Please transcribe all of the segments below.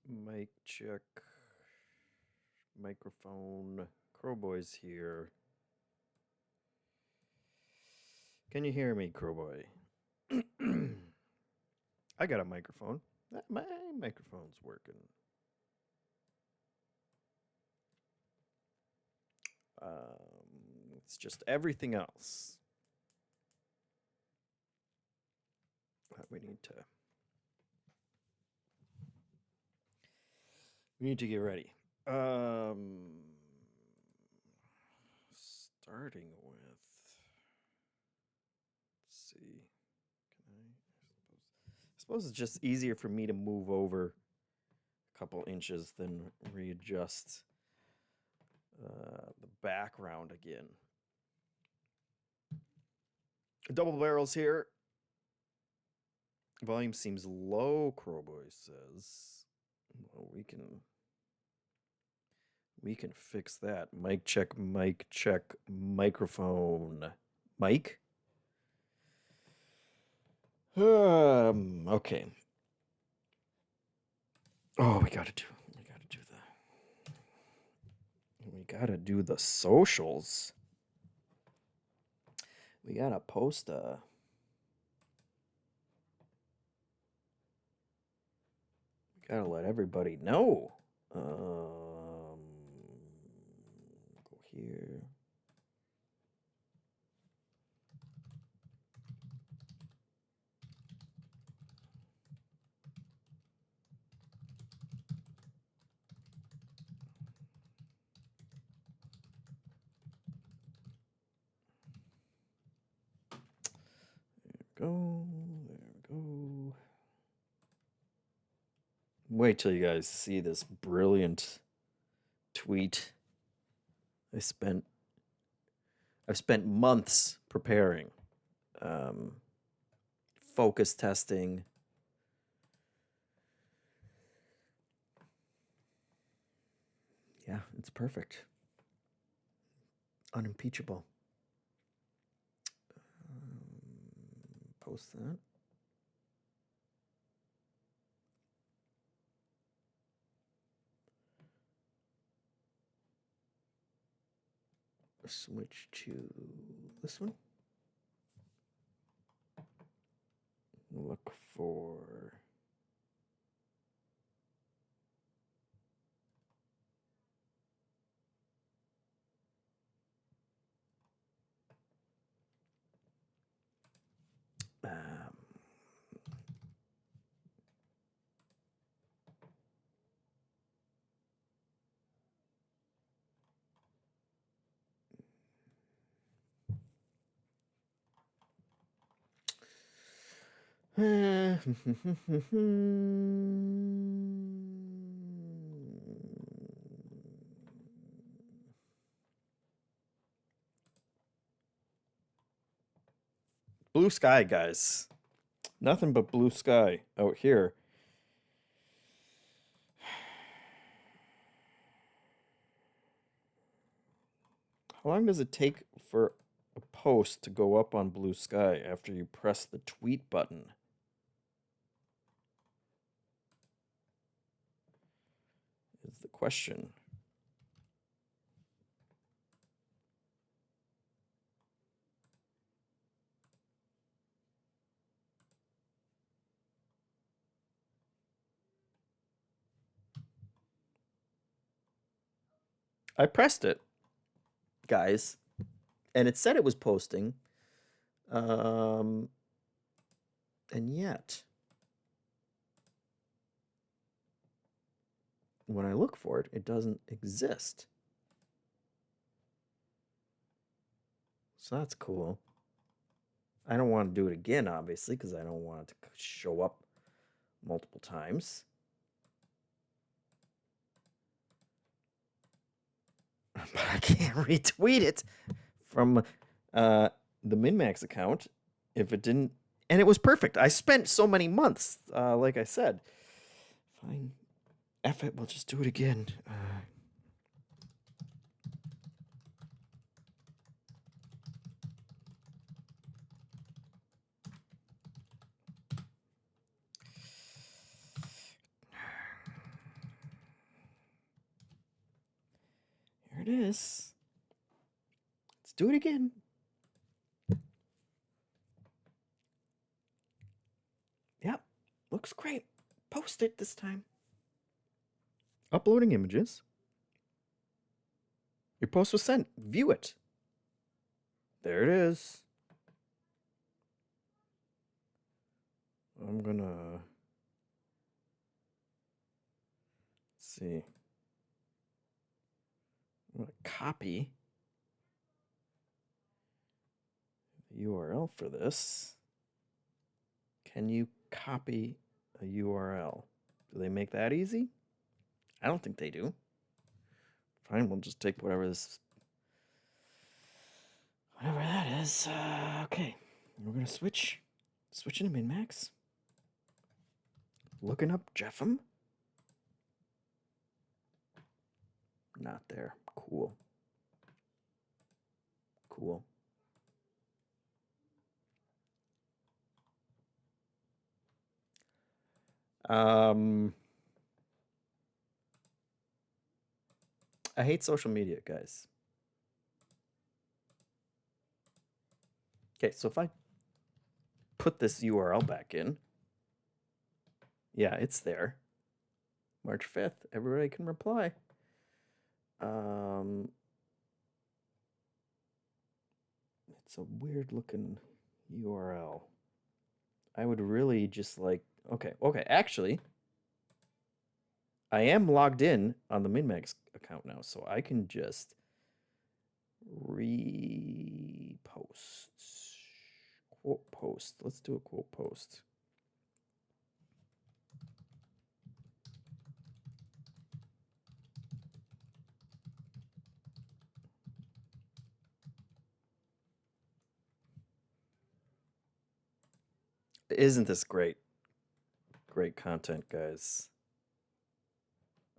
Mic check. Microphone. Crowboy's here. Can you hear me, Crowboy? I got a microphone. My microphone's working. It's just everything else that we need to get ready. Starting with, let's see. I suppose it's just easier for me to move over a couple inches than readjust the background again. Double barrels here. Volume seems low, Crowboy says. Well, we can fix that. Mic check, microphone. Mic? Okay. Oh, we gotta do the socials. We gotta post gotta let everybody know. Go here. There we go. Wait till you guys see this brilliant tweet. I've spent months preparing, focus testing. Yeah, it's perfect. Unimpeachable. Post that. Switch to this one. Look for blue sky, guys. Nothing but blue sky out here. How long does it take for a post to go up on Blue Sky after you press the tweet button? Is the question. I pressed it, guys, and it said it was posting. And yet, when I look for it, it doesn't exist. So that's cool. I don't want to do it again, obviously, because I don't want it to show up multiple times. But I can't retweet it from the MinMax account if it didn't. And it was perfect. I spent so many months, like I said. Fine. F it, we'll just do it again. is. Let's do it again. Yep, looks great. Post it this time. Uploading images. Your post was sent. View it. There it is. I'm gonna see. I'm gonna copy the URL for this. Can you copy a URL? Do they make that easy? I don't think they do. Fine, we'll just take whatever that is. Okay, we're gonna switch into min-max. Looking up JeffM. Not there. Cool. I hate social media, guys. Okay, so if I put this URL back in, yeah, it's there. March 5th. Everybody can reply. It's a weird looking URL. I would really just like, okay, actually, I am logged in on the min-max account now, so I can just repost. Quote post. Let's do a quote post. Isn't this great? Great content, guys.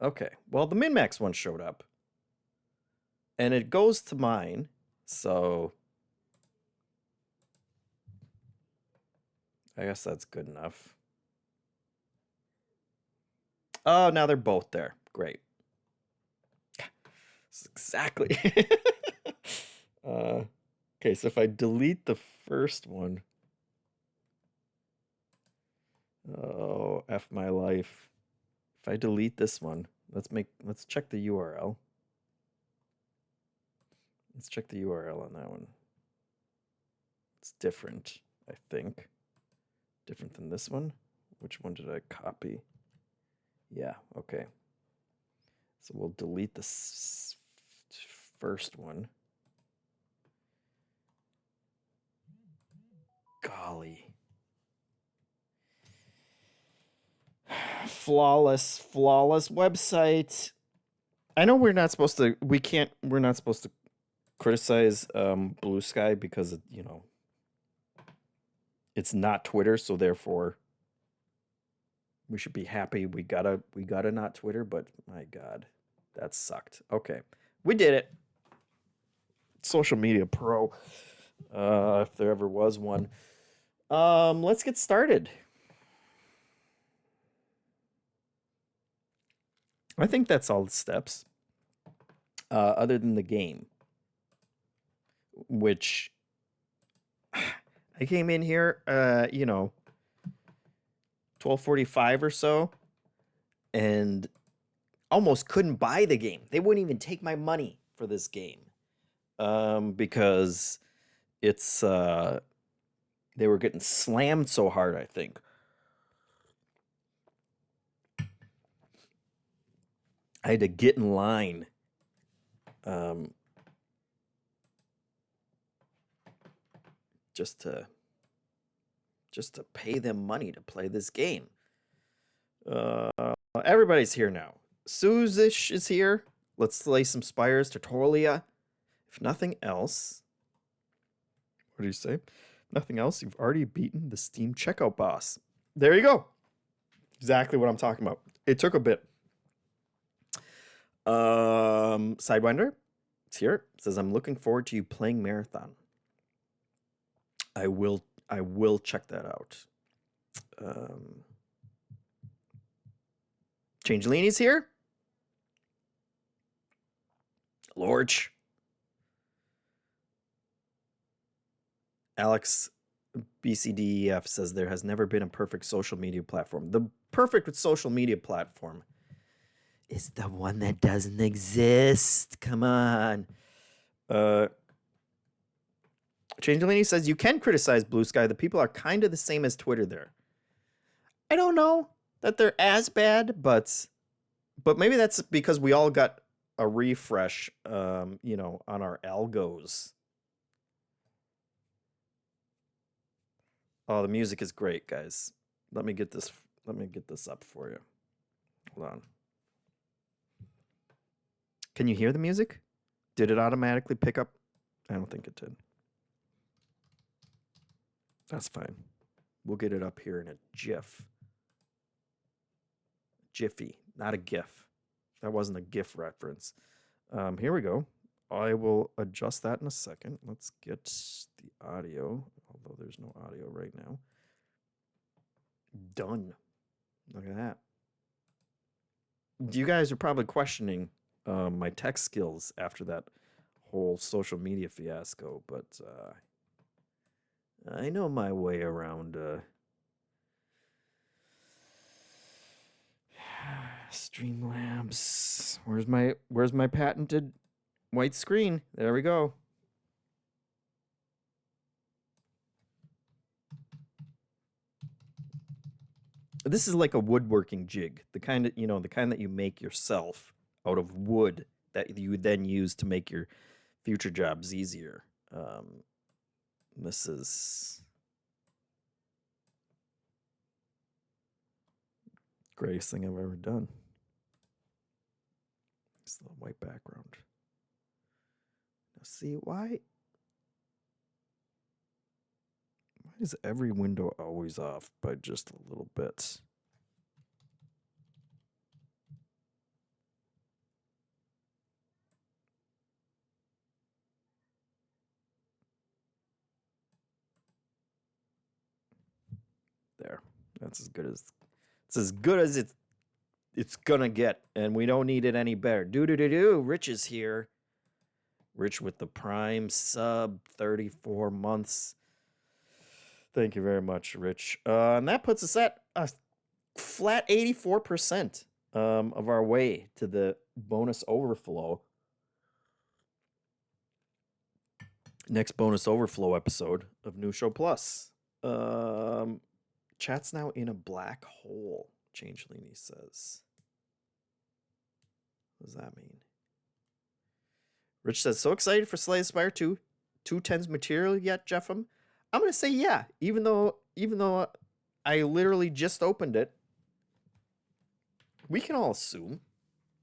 Okay, well, the min-max one showed up. And it goes to mine, so I guess that's good enough. Oh, now they're both there. Great. That's exactly. Okay, so if I delete the first one. Oh, F my life. If I delete this one, let's check the URL. Let's check the URL on that one. It's different, I think. Different than this one. Which one did I copy? Yeah, okay. So we'll delete this first one. Golly. Flawless website. I know we're not supposed to criticize Blue Sky because you know it's not Twitter, so therefore we should be happy we gotta not Twitter, but my God, that sucked. Okay. We did it. Social media pro. If there ever was one. Let's get started. I think that's all the steps. Other than the game. Which I came in here, 12:45 or so, and almost couldn't buy the game. They wouldn't even take my money for this game. Because it's they were getting slammed so hard, I think. I had to get in line. Just to pay them money to play this game. Everybody's here now. Suzish is here. Let's slay some spires, Tertolia. If nothing else, what do you say? Nothing else, you've already beaten the Steam checkout boss. There you go. Exactly what I'm talking about. It took a bit. Sidewinder, it's here. It says, I'm looking forward to you playing Marathon. I will check that out. Changelini's here. Lorch. Alex BCDEF says there has never been a perfect social media platform. The perfect social media platform is the one that doesn't exist. Come on. Changelini says you can criticize Blue Sky. The people are kind of the same as Twitter there. I don't know that they're as bad, but maybe that's because we all got a refresh, you know, on our algos. Oh, the music is great, guys. Let me get this up for you. Hold on. Can you hear the music? Did it automatically pick up? I don't think it did. That's fine. We'll get it up here in a GIF. Jiffy, not a GIF. That wasn't a GIF reference. Here we go. I will adjust that in a second. Let's get the audio, although there's no audio right now. Done. Look at that. You guys are probably questioning my tech skills after that whole social media fiasco, but I know my way around Streamlabs. Where's my patented white screen? There we go. This is like a woodworking jig, the kind that you make yourself out of wood that you then use to make your future jobs easier. This is greatest thing I've ever done. It's the white background. Now see why is every window always off by just a little bit? There. That's as good as it's gonna get, and we don't need it any better. Rich is here. Rich with the Prime sub, 34 months. Thank you very much, Rich. And that puts us at a flat 84% of our way to the bonus overflow. Next bonus overflow episode of New Show Plus. Chat's now in a black hole, Changelini says. What does that mean? Rich says, so excited for Slay The Spire II. 210's material yet, JeffM? I'm going to say yeah, even though I literally just opened it. We can all assume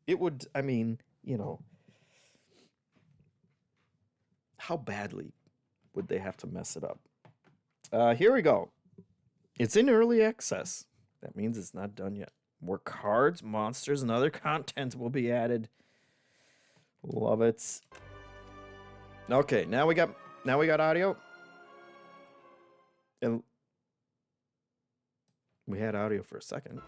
it would, I mean, you know, how badly would they have to mess it up? Here we go. It's in early access. That means it's not done yet. More cards, monsters, and other content will be added. Love it. Okay, now we got audio. And we had audio for a second.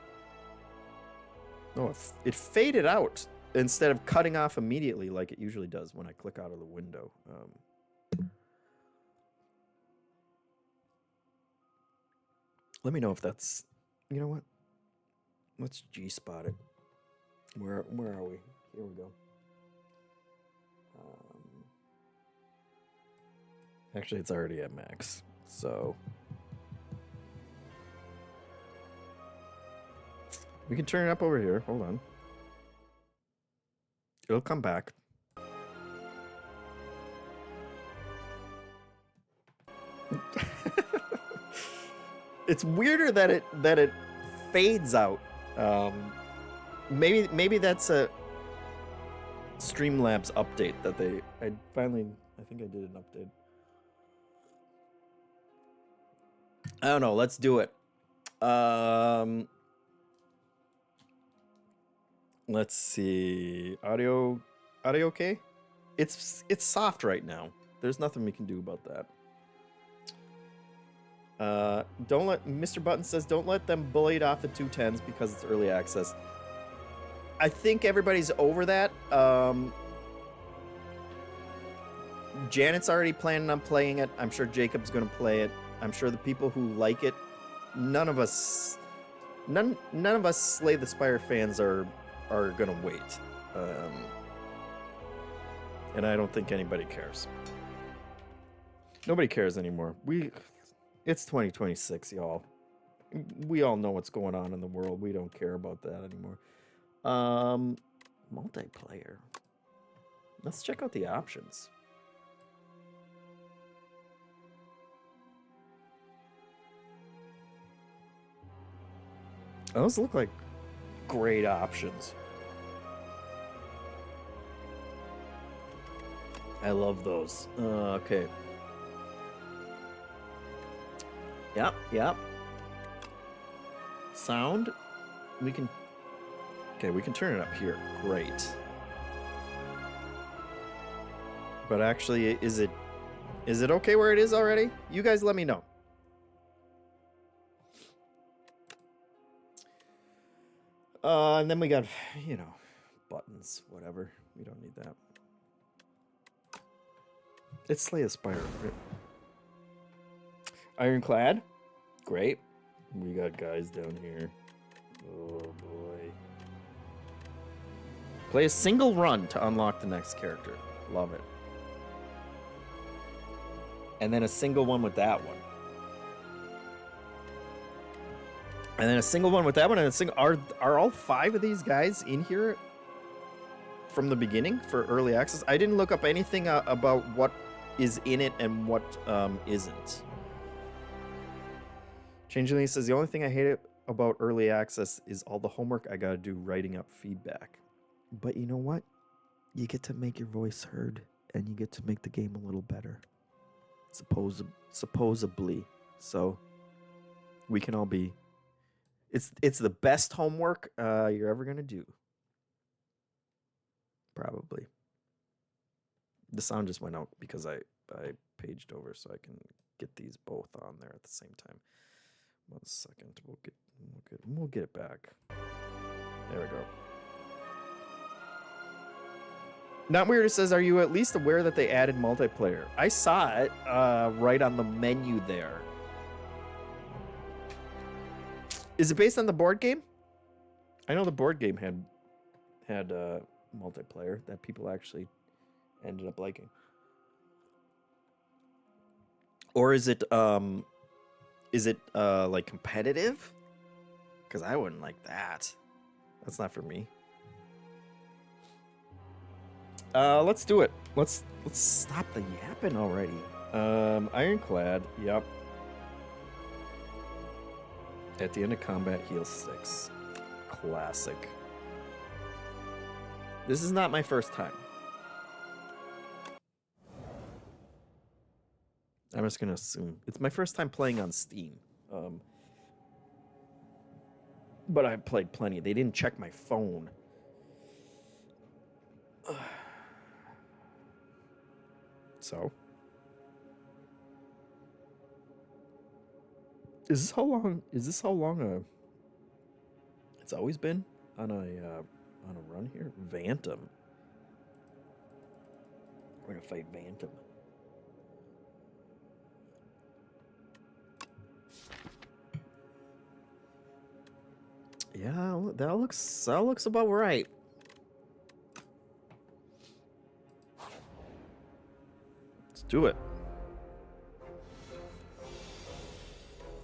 No, it faded out instead of cutting off immediately like it usually does when I click out of the window. Let me know if that's, you know what? Let's G-spot it. Where are we? Here we go. Actually, it's already at max, so we can turn it up over here. Hold on. It'll come back. It's weirder that it fades out. Maybe that's a Streamlabs update that I think I did an update. I don't know. Let's do it. Let's see. Audio okay? It's soft right now. There's nothing we can do about that. Don't let Mr. Button says don't let them bully it off the 210s because it's early access. I think everybody's over that. Janet's already planning on playing it. I'm sure Jacob's going to play it. I'm sure the people who like it, none of us Slay the Spire fans are going to wait. And I don't think anybody cares. Nobody cares anymore. It's 2026, y'all. We all know what's going on in the world. We don't care about that anymore. Multiplayer. Let's check out the options. Those look like great options. I love those. Okay. Yep. Sound. We can turn it up here. Great. But actually, is it okay where it is already? You guys let me know. And then we got, buttons, whatever. We don't need that. It's Slay the Spire, right? Ironclad. Great. We got guys down here. Oh, boy. Play a single run to unlock the next character. Love it. And then a single one with that one. And then a single one with that one, and a single. Are all 5 of these guys in here from the beginning for early access? I didn't look up anything about what is in it and what isn't. Changeling says the only thing I hate about early access is all the homework I gotta do writing up feedback. But you know what? You get to make your voice heard, and you get to make the game a little better. Supposedly. So we can all be. It's the best homework you're ever gonna do. Probably. The sound just went out because I paged over so I can get these both on there at the same time. 1 second. We'll get it back. There we go. Not Weird says, are you at least aware that they added multiplayer? I saw it right on the menu there. Is it based on the board game? I know the board game had multiplayer that people actually ended up liking. Or is it like competitive? Because I wouldn't like that. That's not for me. Let's do it. Let's stop the yapping already. Ironclad. Yep. At the end of combat, heal 6. Classic. This is not my first time. I'm just gonna assume it's my first time playing on Steam. But I played plenty. They didn't check my phone. So, is this how long it's always been on a run here? Vantum. We're gonna fight Vantum. Yeah, that looks about right. Let's do it.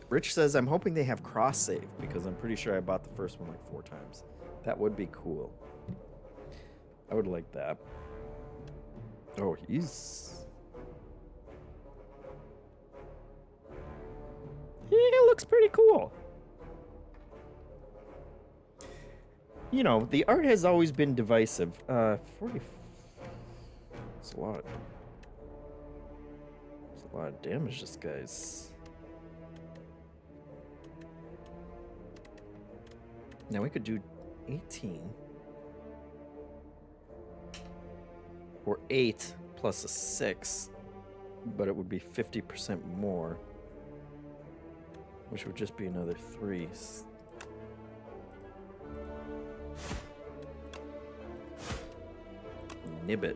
Rich says, I'm hoping they have cross save because I'm pretty sure I bought the first one like 4 times. That would be cool. I would like that. Oh, he looks pretty cool. You know, the art has always been divisive. 40. It's a lot. It's a lot of damage this guy's. Now we could do 18. Or 8 plus a 6. But it would be 50% more. Which would just be another 3. Nibbit.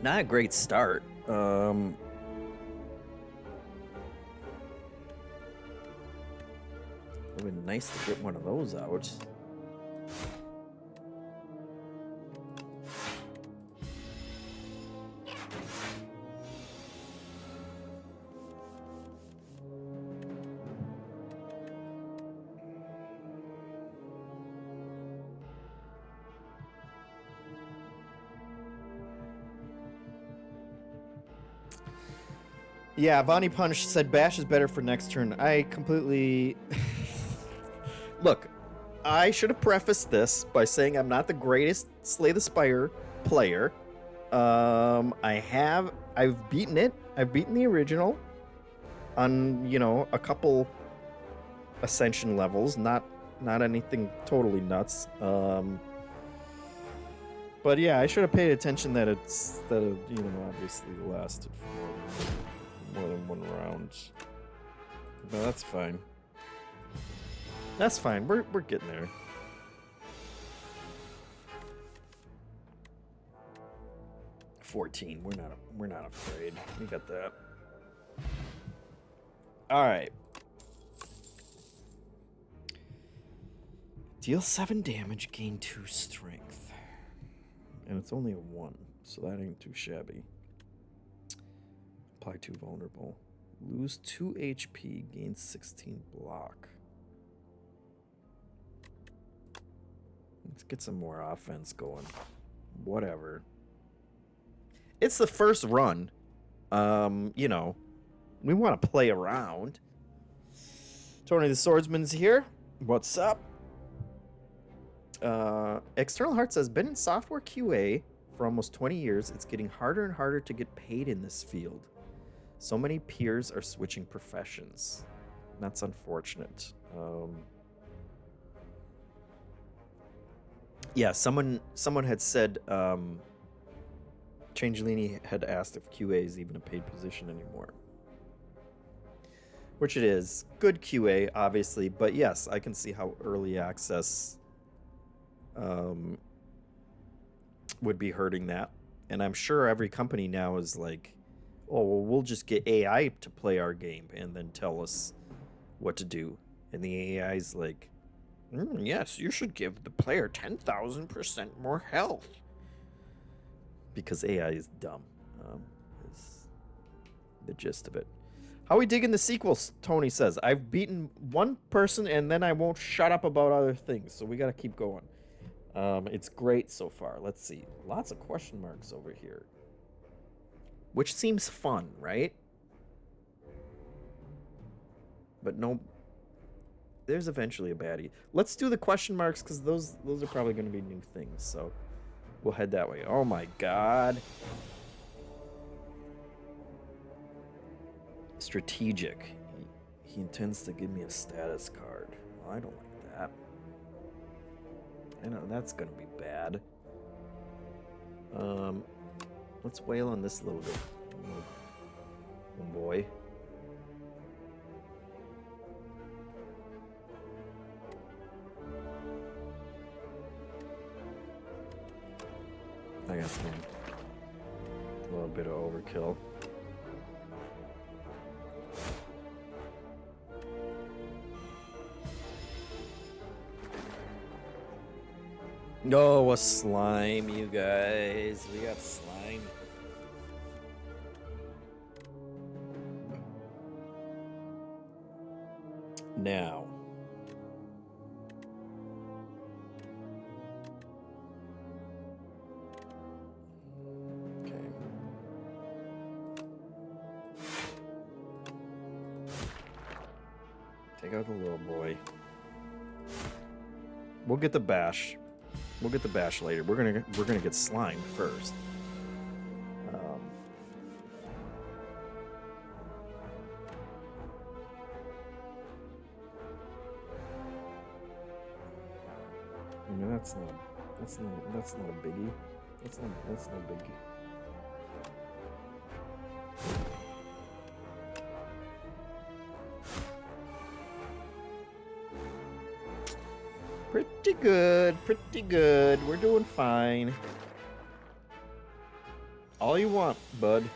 Not a great start. It would have been nice to get one of those out. Yeah, Vonnie Punch said Bash is better for next turn. I completely... Look, I should have prefaced this by saying I'm not the greatest Slay the Spire player. I've beaten it. I've beaten the original on, you know, a couple Ascension levels. Not anything totally nuts. But yeah, I should have paid attention that it, you know, obviously lasted for more than one round. No, that's fine. That's fine. We're getting there. $14. We're not afraid. We got that. All right. Deal 7 damage, gain 2 strength. And it's only a 1, so that ain't too shabby. Apply 2 vulnerable. Lose 2 HP, gain 16 block. Let's get some more offense going. Whatever. It's the first run. You know, we want to play around. Tony the Swordsman's here. What's up? External Heart says, been in software QA for almost 20 years. It's getting harder and harder to get paid in this field. So many peers are switching professions. That's unfortunate. Yeah, someone had said Changelini had asked if QA is even a paid position anymore. Which it is. Good QA, obviously, but yes, I can see how early access would be hurting that. And I'm sure every company now is like, oh, well, we'll just get AI to play our game and then tell us what to do. And the AI's like, yes, you should give the player 10,000% more health. Because AI is dumb, is the gist of it. How we digging the sequels, Tony says. I've beaten one person and then I won't shut up about other things. So we got to keep going. It's great so far. Let's see. Lots of question marks over here. Which seems fun, right? But no, there's eventually a baddie. Let's do the question marks because those are probably going to be new things. So we'll head that way. Oh my god. Strategic. He intends to give me a status card. Well, I don't like that. I know that's gonna be bad. Let's wail on this little boy. I got some a little bit of overkill. Oh, a slime, you guys. We got slime. Now. Okay. Take out the little boy. We'll get the bash. We'll get the bash later. We're gonna get slime first. I mean, that's not a biggie. That's not a biggie. Pretty good, pretty good. We're doing fine. All you want, bud.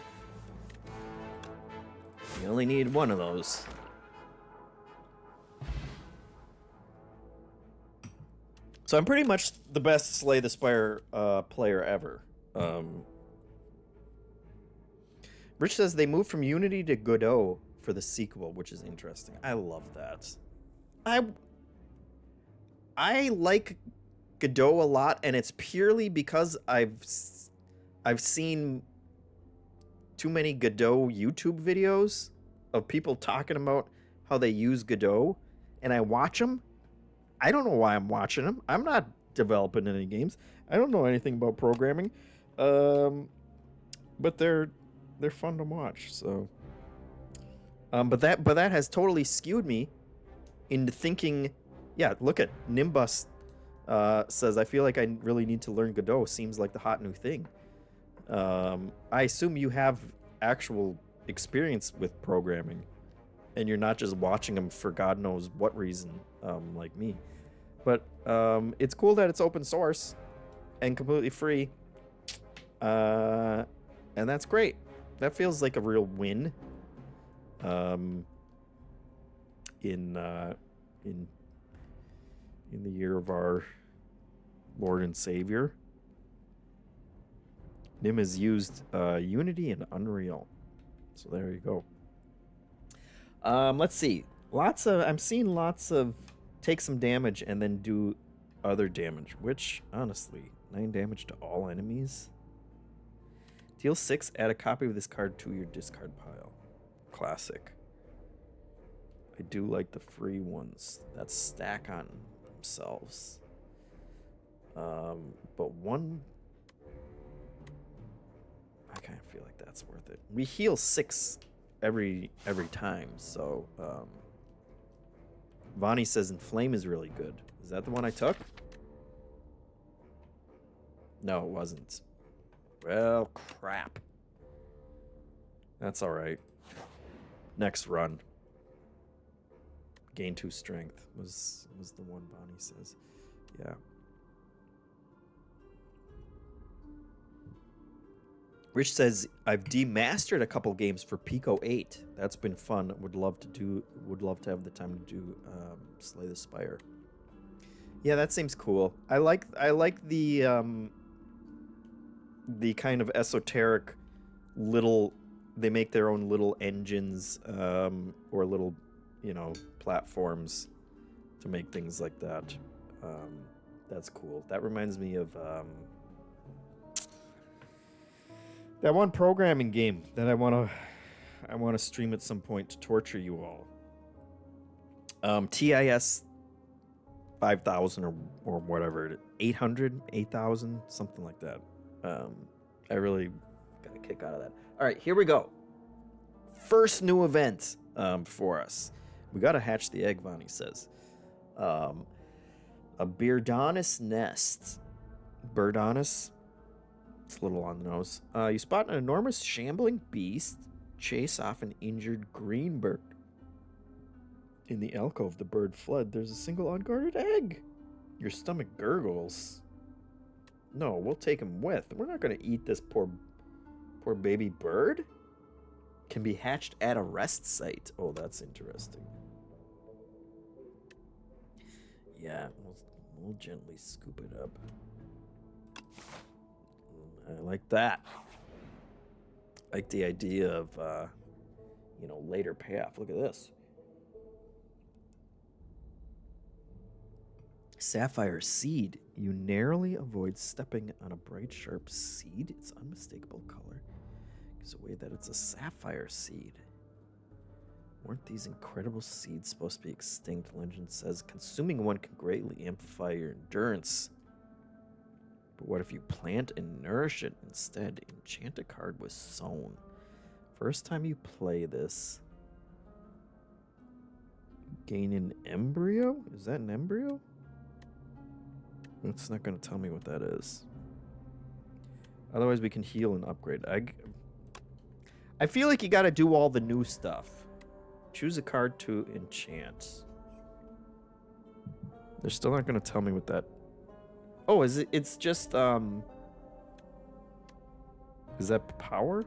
You only need one of those. So I'm pretty much the best Slay the Spire player ever. Rich says they moved from Unity to Godot for the sequel, which is interesting. I love that. I like Godot a lot, and it's purely because I've seen too many Godot YouTube videos of people talking about how they use Godot, and I watch them. I don't know why I'm watching them. I'm not developing any games. I don't know anything about programming, but they're fun to watch. So, but that has totally skewed me into thinking. Yeah, look at Nimbus. Says I feel like I really need to learn Godot. Seems like the hot new thing. I assume you have actual experience with programming, and you're not just watching them for God knows what reason, like me. But it's cool that it's open source and completely free, and that's great. That feels like a real win. In the year of our Lord and Savior. Nim has used Unity and Unreal. So there you go. Let's see. I'm seeing lots of take some damage and then do other damage, which, honestly, 9 damage to all enemies. Deal 6, add a copy of this card to your discard pile. Classic. I do like the free ones that stack on themselves. But one, I kind of feel like that's worth it. We heal 6 every time, so Vonnie says Inflame is really good. Is that the one I took? No, it wasn't. Well, crap. That's all right. Next run. Gain 2 strength was the one Bonnie says. Yeah. Rich says I've demastered a couple games for Pico 8. That's been fun. Would love to have the time to do Slay the Spire. Yeah, that seems cool. I like the kind of esoteric little, they make their own little engines or little, platforms to make things like that. That's cool. That reminds me of that one programming game that I want to stream at some point to torture you all. TIS 5000 or whatever, 800, 8000, something like that. I really got a kick out of that. All right, here we go. First new event for us. We got to hatch the egg, Vonnie says. A Beardonis nest. Beardonis? It's a little on the nose. You spot an enormous shambling beast chase off an injured green bird. In the alcove the bird fled, there's a single unguarded egg. Your stomach gurgles. No, we'll take him with. We're not going to eat this poor baby bird. Can be hatched at a rest site. Oh, that's interesting. Yeah, we'll gently scoop it up. I like that. I like the idea of, later payoff. Look at this. Sapphire seed. You narrowly avoid stepping on a bright, sharp seed. Its unmistakable color gives away that it's a sapphire seed. Weren't these incredible seeds supposed to be extinct? Legend says consuming one can greatly amplify your endurance. But what if you plant and nourish it instead? Enchant a card with sown. First time you play this, gain an embryo? Is that an embryo? It's not going to tell me what that is. Otherwise, we can heal and upgrade. I feel like you got to do all the new stuff. Choose a card to enchant. They're still not going to tell me what that... Oh, is it? It's just Is that power?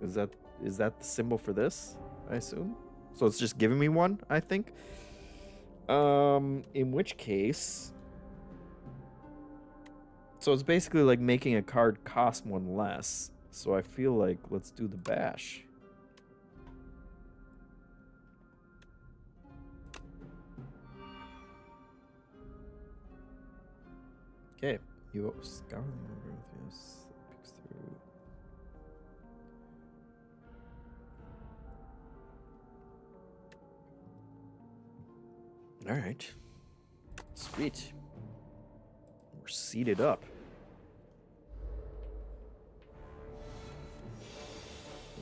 Is that the symbol for this? I assume. So it's just giving me one, I think. In which case, so it's basically like making a card cost one less. So I feel like let's do the bash. Okay, you scour the number with this. Picks through. All right, sweet. We're seated up.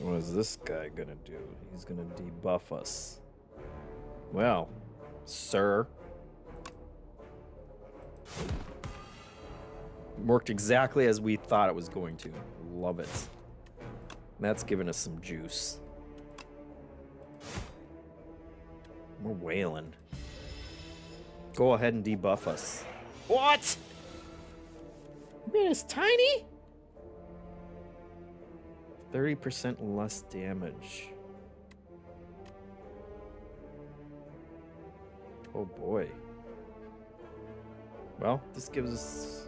What is this guy gonna do? He's gonna debuff us. Well, sir. Worked exactly as we thought it was going to. Love it. That's giving us some juice. We're wailing. Go ahead and debuff us. What? Man, it's tiny? 30% less damage. Oh boy. Well, this gives us...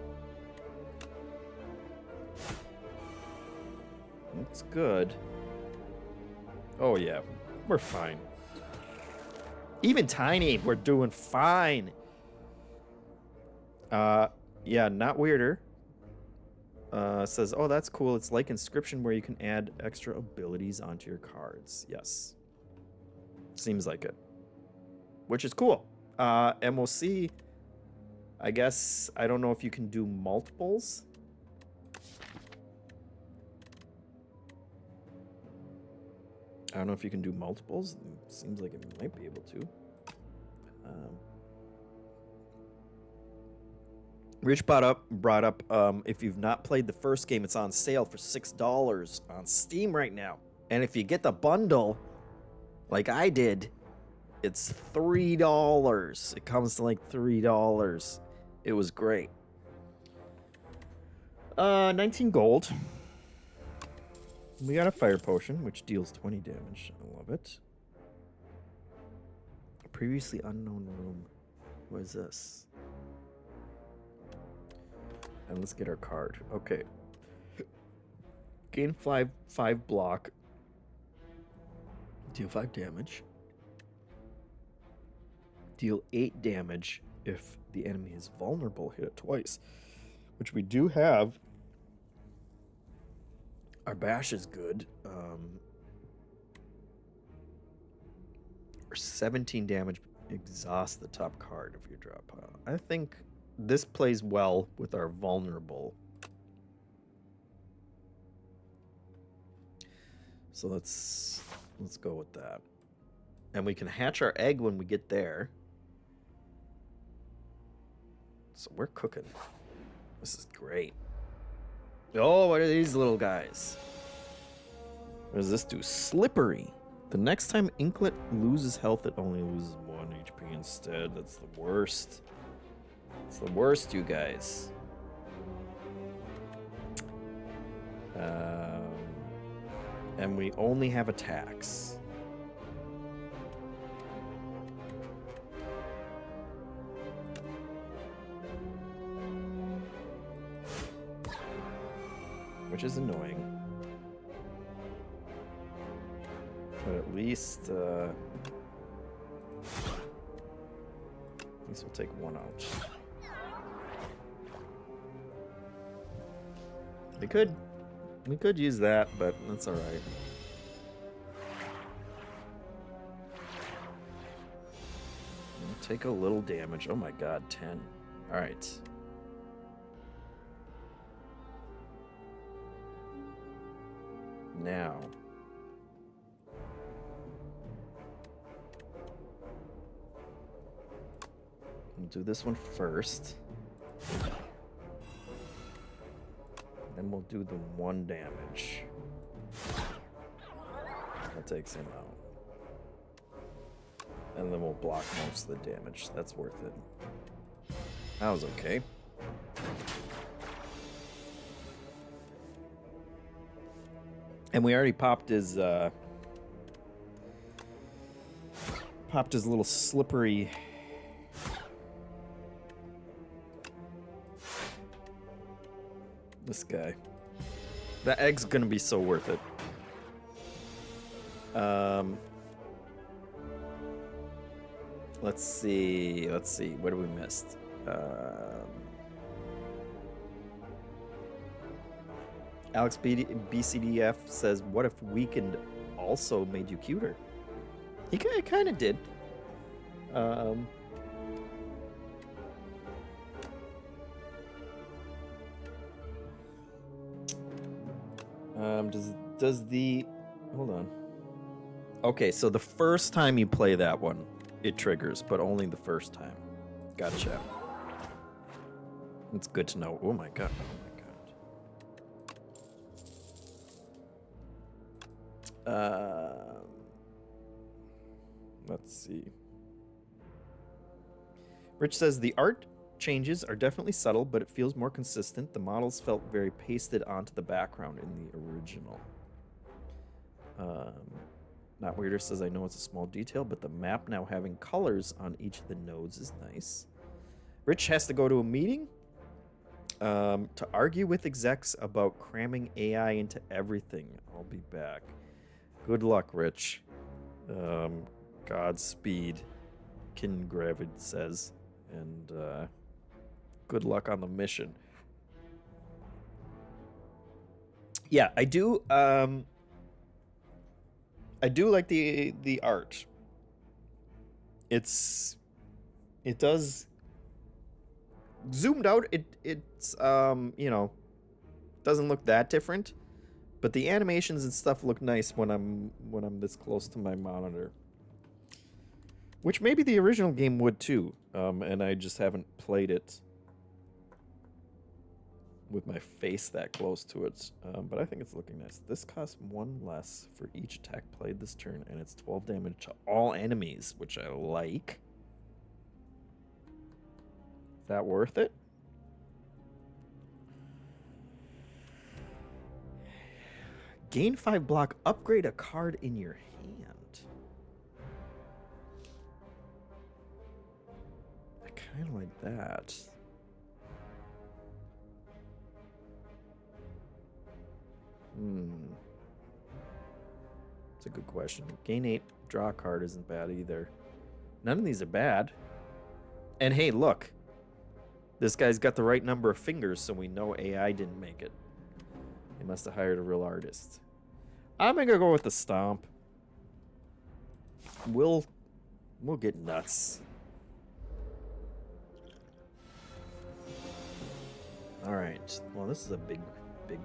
It's good. Oh yeah, we're fine. Even tiny, we're doing fine. Yeah, not weirder. Says, oh, that's cool. It's like Inscription where you can add extra abilities onto your cards. Yes. Seems like it. Which is cool. And we'll see. I guess, I don't know if you can do multiples. I don't know if you can do multiples. It seems like it might be able to. Rich brought up if you've not played the first game, it's on sale for $6 on Steam right now. And if you get the bundle, like I did, it's $3. It comes to like $3. It was great. 19 gold. We got a fire potion, which deals 20 damage. I love it. A previously unknown room. What is this? And let's get our card. Okay. Gain 5 block. Deal 5 damage. Deal 8 damage if the enemy is vulnerable. Hit it twice. Which we do have. Our bash is good. For 17 damage, exhaust the top card of your drop pile. I think this plays well with our vulnerable. So let's go with that. And we can hatch our egg when we get there. So we're cooking. This is great. Oh, what are these little guys? What does this do? Slippery. The next time Inklet loses health, it only loses 1 HP instead. That's the worst. It's the worst, you guys. And we only have attacks. Which is annoying. But at least we'll take 1 out. We could use that, but that's all right. We'll take a little damage. Oh my god, 10. All right. Now. We'll do this one first. Then we'll do the 1 damage. That takes him out. And then we'll block most of the damage. That's worth it. That was okay. And we already popped his little slippery this guy. That egg's gonna be so worth it. Let's see. What have we missed? Alex BCDF says, "What if Weakened also made you cuter?" He kind of did. Does the hold on? Okay, so the first time you play that one, it triggers, but only the first time. Gotcha. It's good to know. Oh my god. Let's see. Rich says the art changes are definitely subtle, but it feels more consistent. The models felt very pasted onto the background in the original. Not Weirder says, I know it's a small detail, but the map now having colors on each of the nodes is nice. Rich has to go to a meeting to argue with execs about cramming AI into everything. I'll be back. Good luck, Rich. Godspeed, Kingravid says. And good luck on the mission. Yeah, I do like the art. It does zoomed out, it's you know, doesn't look that different, but the animations and stuff look nice when I'm this close to my monitor. Which maybe the original game would too, and I just haven't played it with my face that close to it, but I think it's looking nice. This costs 1 less for each attack played this turn, and it's 12 damage to all enemies, which I like. Is that worth it? Gain 5 block, upgrade a card in your hand. I kind of like that. It's a good question. Gain 8, draw a card isn't bad either. None of these are bad. And hey, look. This guy's got the right number of fingers, so we know AI didn't make it. They must have hired a real artist. I'm gonna go with the stomp. We'll get nuts. Alright. Well, this is a big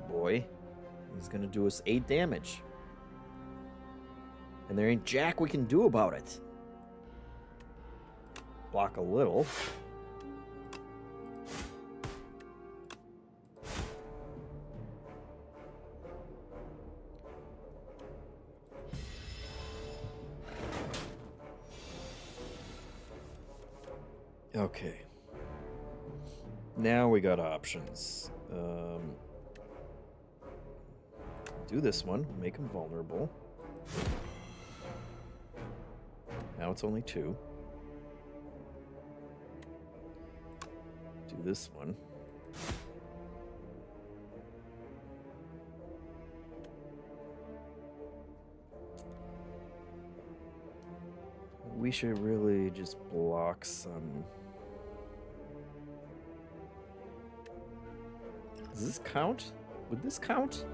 boy. He's gonna do us 8 damage. And there ain't jack we can do about it. Block a little. Okay. Now we got options. Do this one, make him vulnerable. Now it's only 2. Do this one. We should really just block some. Does this count? Would this count?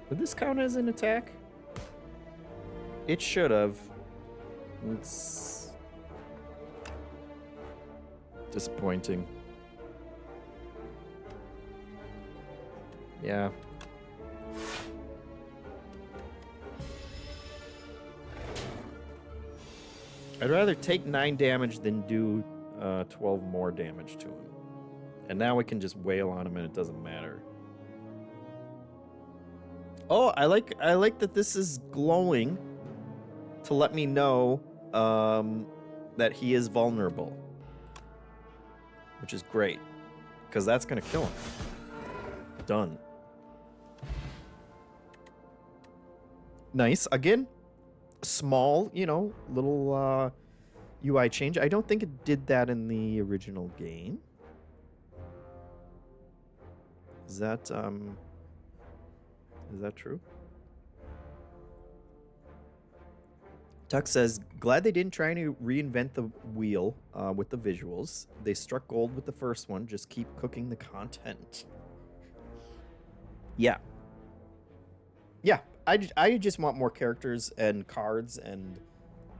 Would this count as an attack? It should have. It's disappointing. Yeah. I'd rather take 9 damage than do 12 more damage to him. And now we can just wail on him and it doesn't matter. Oh, I like that this is glowing to let me know that he is vulnerable. Which is great. Because that's going to kill him. Done. Nice. Again, small, you know, little UI change. I don't think it did that in the original game. Is that true? Tuck says, glad they didn't try to reinvent the wheel with the visuals. They struck gold with the first one. Just keep cooking the content. Yeah. Yeah. I just want more characters and cards and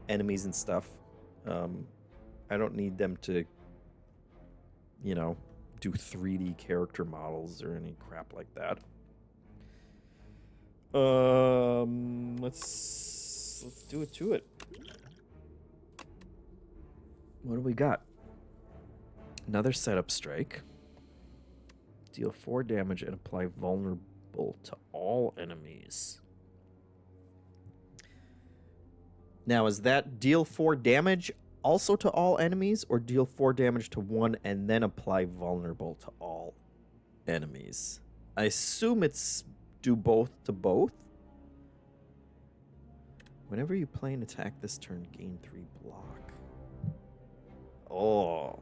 enemies and stuff. I don't need them to, you know, do 3D character models or any crap like that. Let's do it to it. What do we got? Another setup strike. Deal 4 damage and apply vulnerable to all enemies. Now, is that deal 4 damage also to all enemies, or deal 4 damage to one and then apply vulnerable to all enemies? I assume it's do both to both. Whenever you play an attack this turn, gain 3 block. Oh.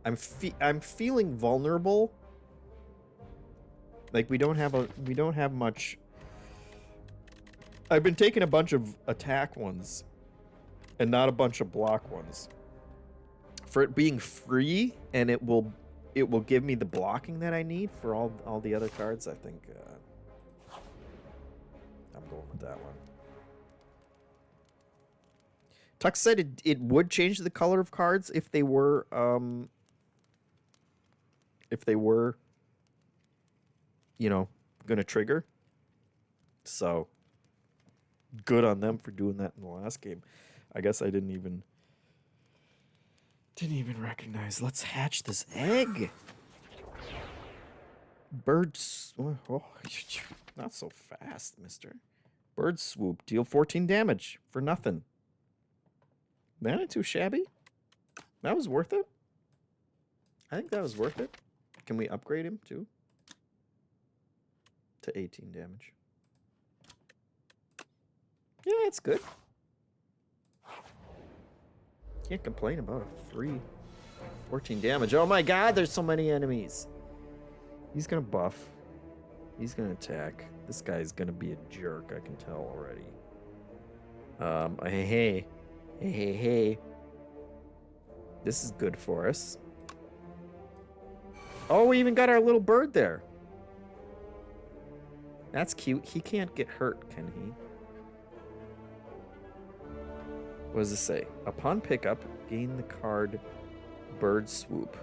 I'm feeling vulnerable. Like we don't have much. I've been taking a bunch of attack ones and not a bunch of block ones. For it being free and it will give me the blocking that I need for all the other cards, I think I'm going with that one. Tuck said it would change the color of cards if they were you know, gonna trigger. So good on them for doing that in the last game. I guess I didn't even recognize. Let's hatch this egg. Birds. Oh, not so fast, mister. Bird swoop. Deal 14 damage for nothing. That ain't too shabby. That was worth it. I think that was worth it. Can we upgrade him too? To 18 damage. Yeah, it's good. Can't complain about a free 14 damage. Oh my god, there's so many enemies. He's gonna buff. He's gonna attack. This guy's gonna be a jerk, I can tell already. Hey. This is good for us. Oh, we even got our little bird there. That's cute. He can't get hurt, can he? What does this say? Upon pickup, gain the card Bird Swoop.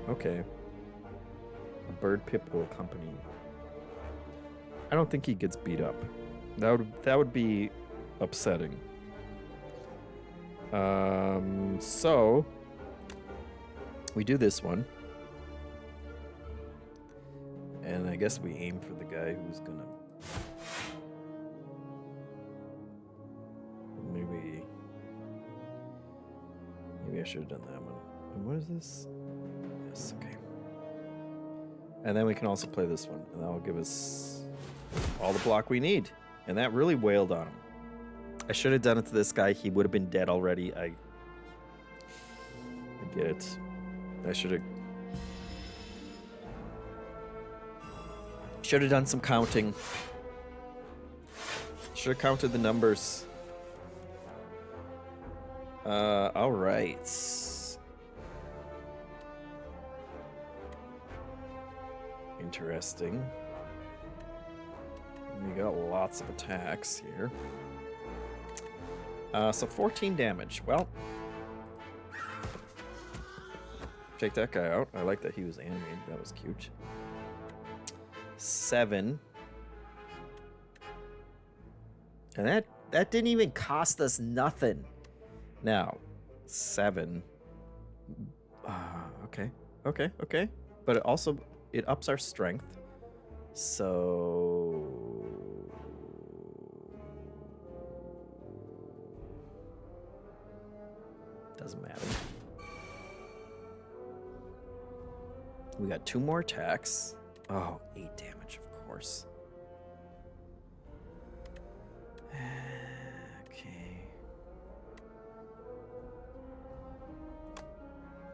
Okay. A bird pip will accompany you. I don't think he gets beat up. That would be upsetting. So we do this one. And I guess we aim for the guy who's gonna maybe I should have done that one. And what is this? Yes, okay. And then we can also play this one, and that will give us all the block we need. And that really wailed on him. I should have done it to this guy. He would have been dead already. I get it. I should have done some counting. Should have counted the numbers. All right. Interesting. We got lots of attacks here. So 14 damage. Well, take that guy out. I like that he was animated. That was cute. 7. And that didn't even cost us nothing. Now, 7. Okay. But it ups our strength. So doesn't matter. We got 2 more attacks. Oh, 8 damage, of course.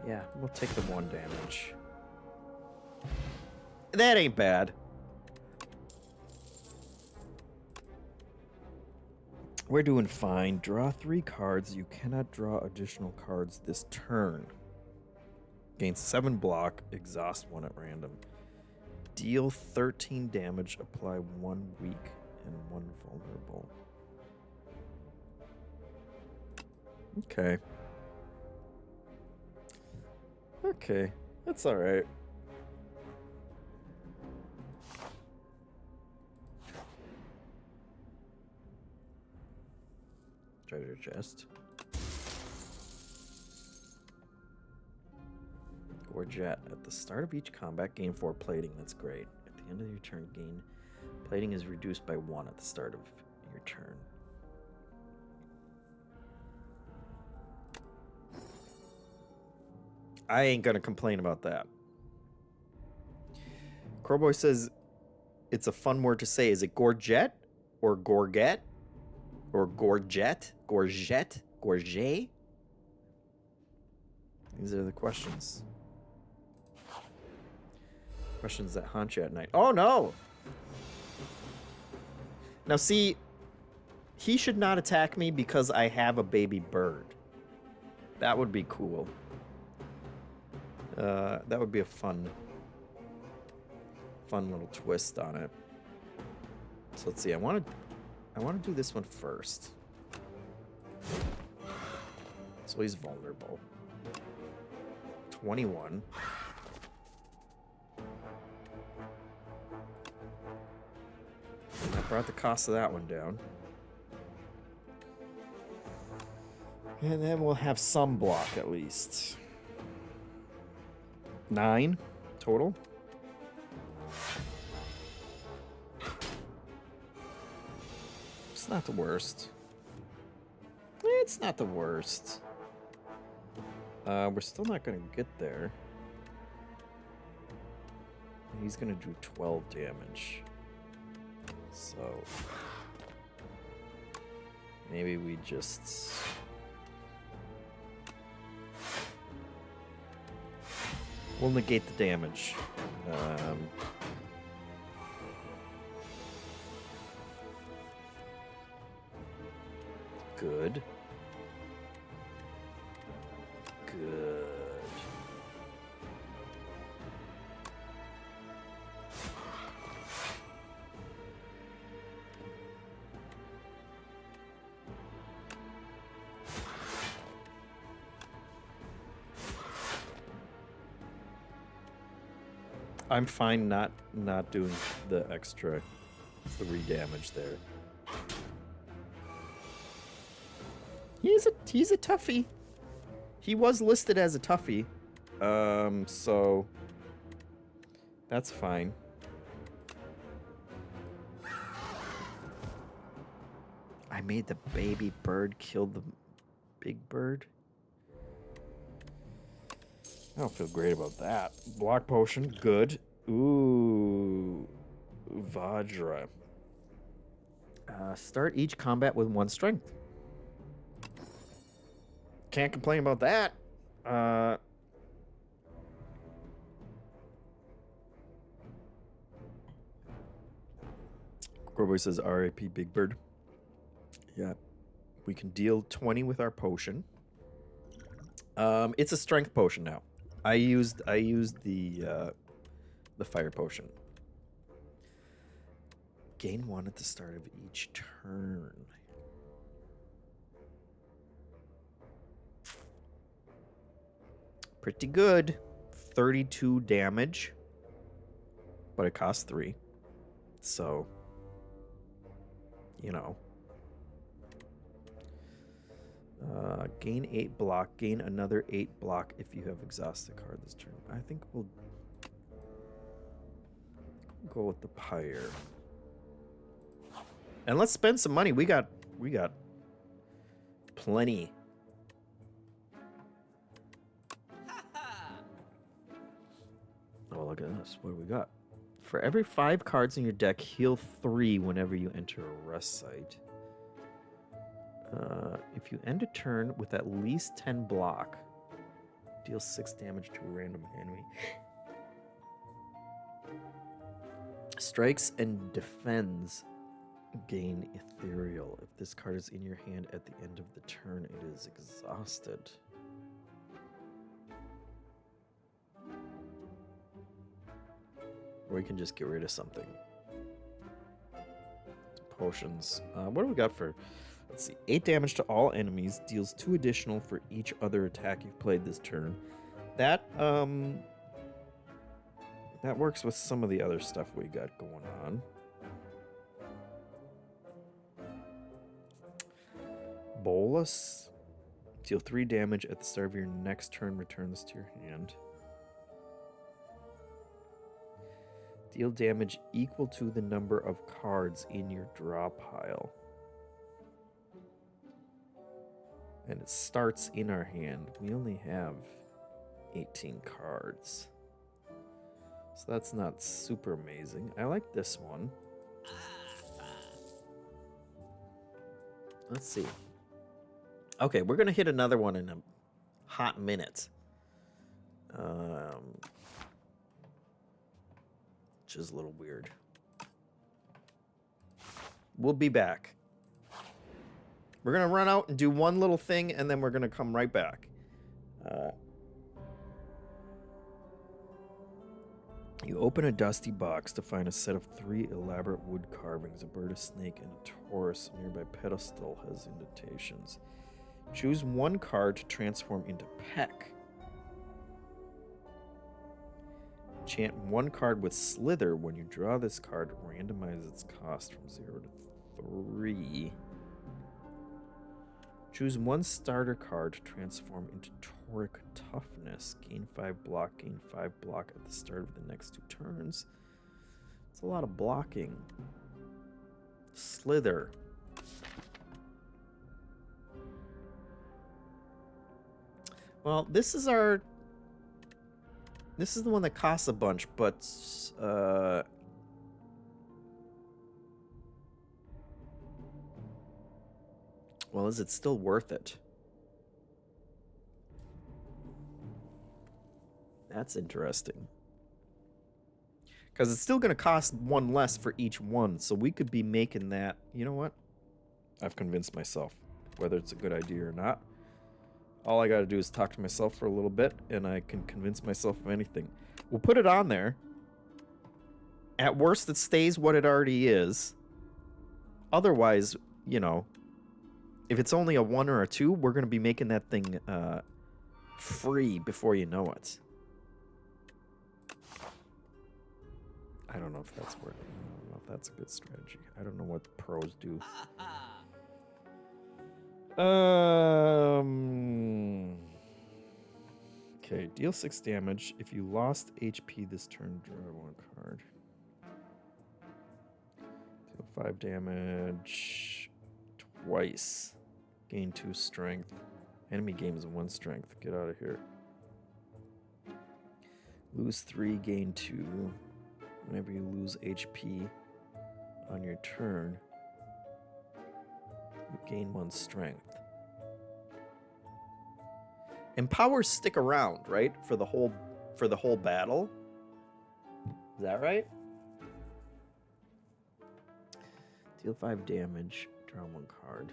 Yeah, we'll take the 1 damage. That ain't bad. We're doing fine. Draw 3 cards. You cannot draw additional cards this turn. Gain 7 block. Exhaust 1 at random. Deal 13 damage. Apply 1 weak and 1 vulnerable. Okay. Okay. That's alright. Treasure chest. Gorget. At the start of each combat, gain 4 plating. That's great. At the end of your turn, gain plating is reduced by 1 at the start of your turn. I ain't gonna complain about that. Crowboy says it's a fun word to say. Is it Gorget or Gorget or Gorget? Gorget? Gorget? These are the questions. Questions that haunt you at night. Oh no! Now see, he should not attack me because I have a baby bird. That would be cool. That would be a fun little twist on it. So let's see. I want to do this one first. So he's vulnerable. 21. I brought the cost of that one down. And then we'll have some block at least. 9 total. It's not the worst. It's not the worst. We're still not going to get there. He's going to do 12 damage. So maybe we just... We'll negate the damage. Good. Good. I'm fine not doing the extra 3 damage there. He's a toughie. He was listed as a toughie. So that's fine. I made the baby bird kill the big bird. I don't feel great about that. Block potion, good. Ooh, Vajra. Start each combat with 1 strength. Can't complain about that. Corboy says R.I.P. Big Bird. Yeah, we can deal 20 with our potion. It's a strength potion now. I used the fire potion. Gain 1 at the start of each turn. Pretty good. 32 damage. But it costs 3. So, you know. Gain 8 block. Gain another 8 block if you have exhausted a card this turn. I think we'll go with the pyre. And let's spend some money. We got plenty. Oh, look at this. What do we got? For every 5 cards in your deck, heal 3 whenever you enter a rest site. If you end a turn with at least 10 block, Deal 6 damage to a random enemy. Strikes and defends. Gain ethereal. If this card is in your hand at the end of the turn, it is exhausted. Or you can just get rid of something. Potions. What do we got for... Let's see. 8 damage to all enemies. Deals 2 additional for each other attack you've played this turn. That works with some of the other stuff we got going on. Bolus. Deal 3 damage at the start of your next turn. Return this to your hand. Deal damage equal to the number of cards in your draw pile. And it starts in our hand. We only have 18 cards. So that's not super amazing. I like this one. Let's see. Okay, we're going to hit another one in a hot minute. Which is a little weird. We'll be back. We're going to run out and do one little thing, and then we're going to come right back. You open a dusty box to find a set of 3 elaborate wood carvings. A bird, a snake, and a Taurus. A nearby pedestal has indentations. Choose one card to transform into Peck. Enchant one card with Slither. When you draw this card, randomize its cost from 0 to 3. Choose one starter card to transform into Tauric Toughness. Gain 5 block, gain 5 block at the start of the next 2 turns. It's a lot of blocking. Slither. Well, this is the one that costs a bunch, but well, is it still worth it? That's interesting. Because it's still going to cost 1 less for each one, so we could be making that. You know what? I've convinced myself, whether it's a good idea or not. All I got to do is talk to myself for a little bit, and I can convince myself of anything. We'll put it on there. At worst, it stays what it already is. Otherwise, you know, if it's only a 1 or a 2, we're going to be making that thing free before you know it. I don't know if that's worth it. I don't know if that's a good strategy. I don't know what the pros do. Okay, deal 6 damage. If you lost HP this turn, draw 1 card. Deal 5 damage twice. Gain 2 strength. Enemy gains 1 strength. Get out of here. Lose 3, gain 2. Whenever you lose HP on your turn, you gain 1 strength. And powers stick around, right? For the whole battle. Is that right? Deal 5 damage, draw 1 card.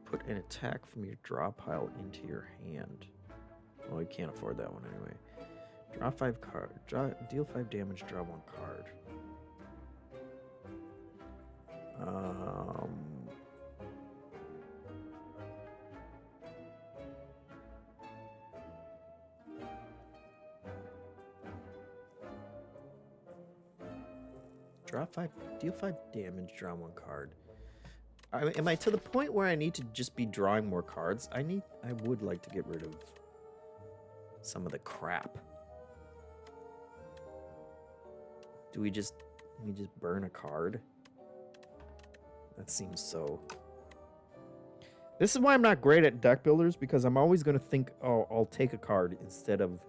Put an attack from your draw pile into your hand. Oh, you can't afford that one anyway. Draw 5 cards. Deal 5 damage, draw 1 card. Deal 5 damage, draw 1 card. Am I to the point where I need to just be drawing more cards? I would like to get rid of some of the crap. Do we just burn a card? That seems so. This is why I'm not great at deck builders, because I'm always going to think, oh, I'll take a card instead of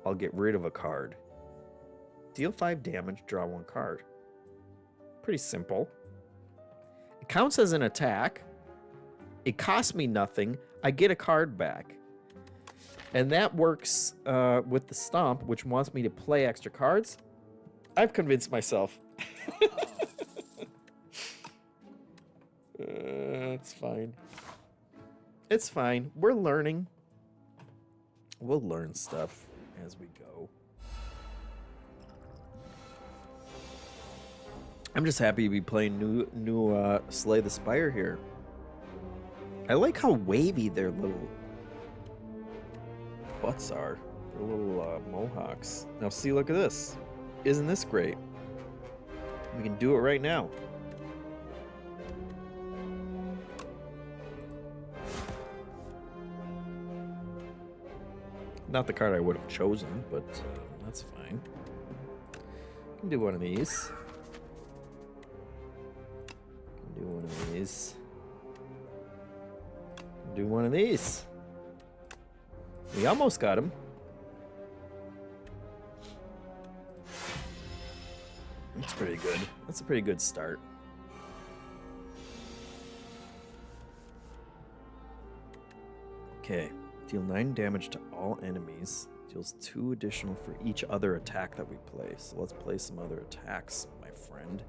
I'll get rid of a card. Deal 5 damage, draw 1 card. Pretty simple. It counts as an attack. It costs me nothing. I get a card back. And that works with the Stomp, which wants me to play extra cards. I've convinced myself. It's fine. It's fine. We're learning. We'll learn stuff as we go. I'm just happy to be playing new Slay the Spire here. I like how wavy their little butts are. Their little mohawks. Now see, look at this. Isn't this great? We can do it right now. Not the card I would have chosen, but that's fine. Can do one of these. Can do one of these. Can do one of these. We almost got him. That's pretty good. That's a pretty good start. Okay. Deal 9 damage to all enemies. Deals 2 additional for each other attack that we play. So let's play some other attacks, my friend.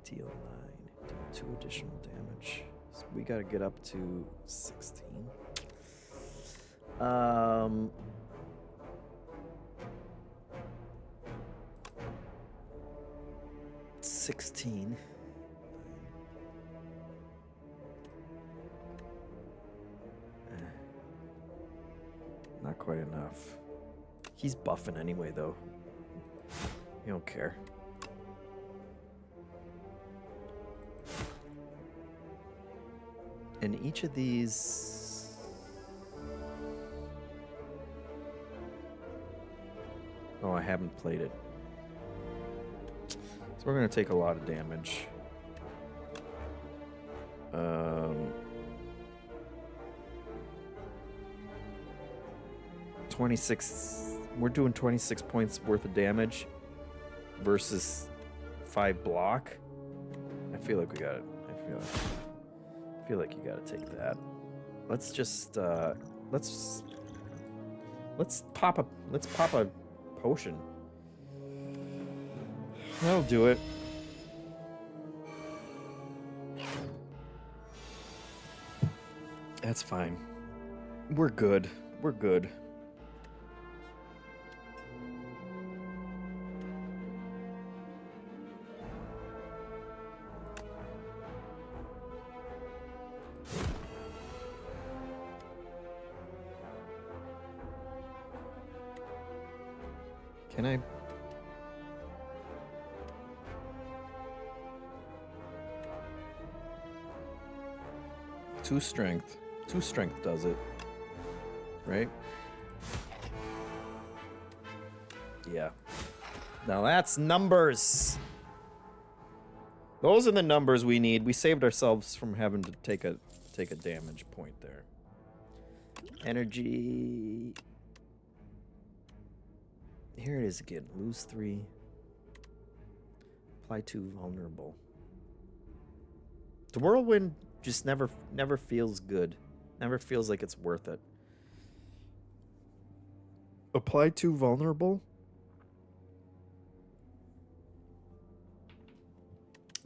Deal 9. Deal 2 additional damage. So we gotta get up to 16. 16. Not quite enough. He's buffing anyway, though. You don't care. And each of these... Oh, I haven't played it. So we're going to take a lot of damage. 26. We're doing 26 points worth of damage versus 5 block. I feel like we got it. I feel like you got to take that. Let's just let's pop a potion. That'll do it. That's fine. We're good. We're good. Can I? Two strength. 2 strength does it. Right? Yeah. Now that's numbers. Those are the numbers we need. We saved ourselves from having to take a damage point there. Energy. Here it is again. Lose 3. Apply 2 vulnerable. The whirlwind just never feels good. Never feels like it's worth it. Apply 2 vulnerable?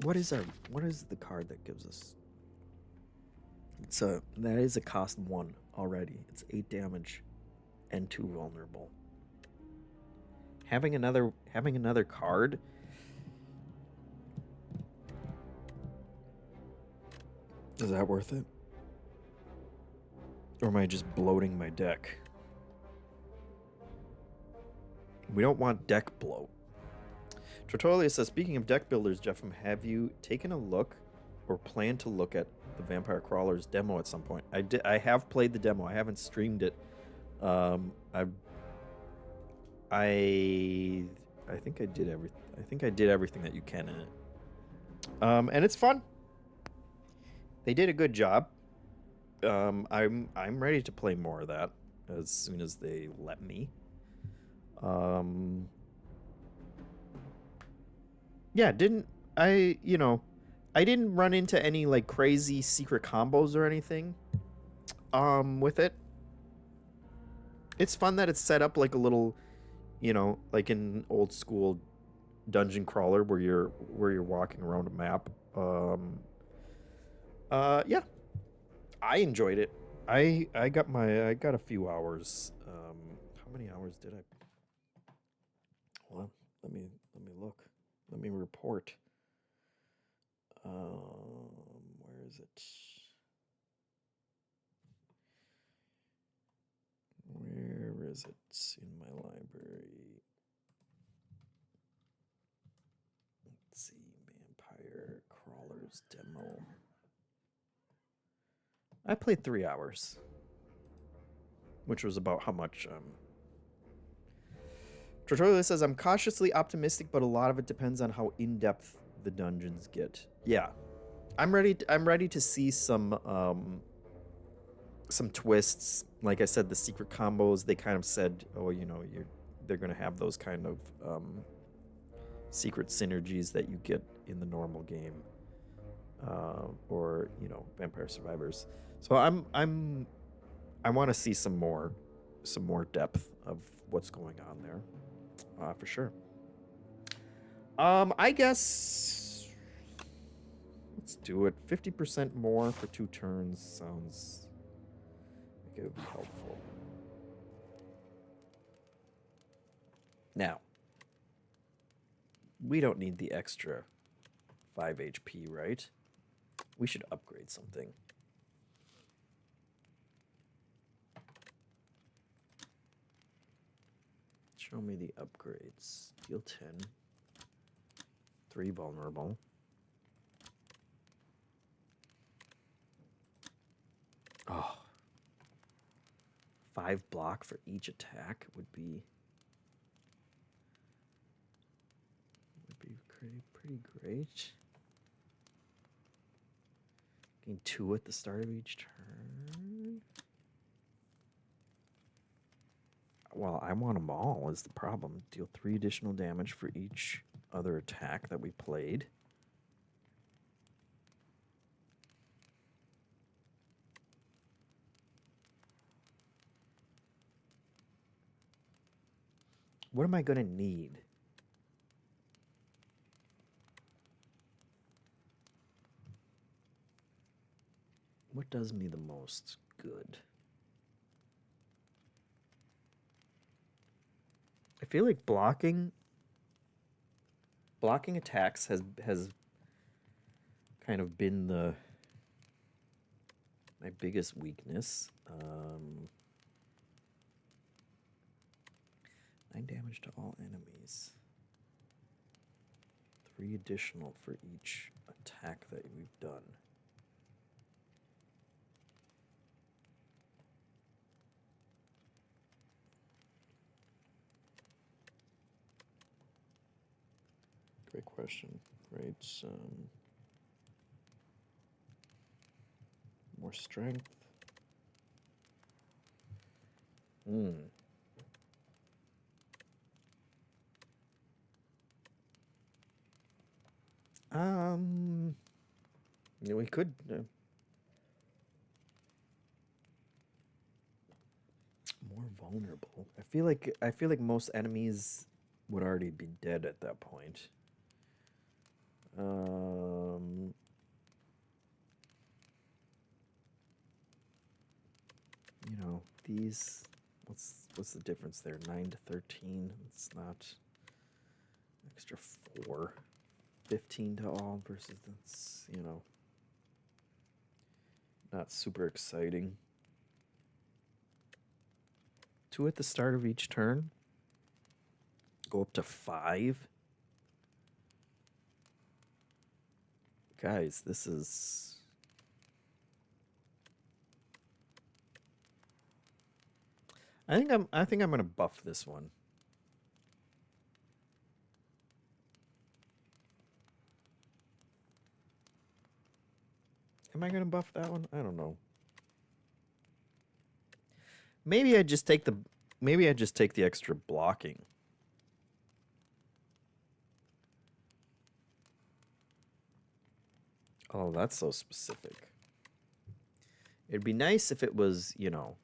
What is the card that gives us? That is a cost 1 already. It's 8 damage and 2 vulnerable. Having another card. Is that worth it? Or am I just bloating my deck? We don't want deck bloat. Tortolia says, speaking of deck builders, JeffM, have you taken a look or plan to look at the Vampire Crawlers demo at some point? I have played the demo. I haven't streamed it. I think I did everything. I think I did everything that you can in it. And it's fun. They did a good job. I'm ready to play more of that as soon as they let me. Yeah, I I didn't run into any like crazy secret combos or anything with it. It's fun that it's set up like a little, you know, like in old school dungeon crawler where you're walking around a map. Yeah, I enjoyed it. I got a few hours. How many hours did I? Well, let me look. Let me report. Where is it? Where is it in my library? Let's see, Vampire Crawlers demo. I played 3 hours, which was about how much. Tutorial says I'm cautiously optimistic, but a lot of it depends on how in depth the dungeons get. Yeah, I'm ready to see some twists. Like I said, the secret combos. They kind of said, oh, you know, they're gonna have those kind of secret synergies that you get in the normal game, or you know, Vampire Survivors. So I want to see some more depth of what's going on there, for sure. I guess let's do it. 50% more for 2 turns sounds like it would be helpful. Now, we don't need the extra 5 HP, right? We should upgrade something. Show me the upgrades. Deal 10. 3 vulnerable. Oh. 5 block for each attack would be pretty great. Gain 2 at the start of each turn. Well, I want them all is the problem. Deal 3 additional damage for each other attack that we played. What am I going to need? What does me the most good? I feel like blocking attacks has kind of been my biggest weakness. 9 damage to all enemies. 3 additional for each attack that we've done. Great question. Great. More strength. Yeah, we could. More vulnerable. I feel like most enemies would already be dead at that point. You know, these. What's the difference there? 9 to 13. It's not extra 4. 15 to all versus that's, you know, not super exciting. 2 at the start of each turn. Go up to 5. Guys, this is... I think I'm gonna buff this one. Am I gonna buff that one? I don't know. Maybe I just take the extra blocking. Oh, that's so specific. It'd be nice if it was, you know...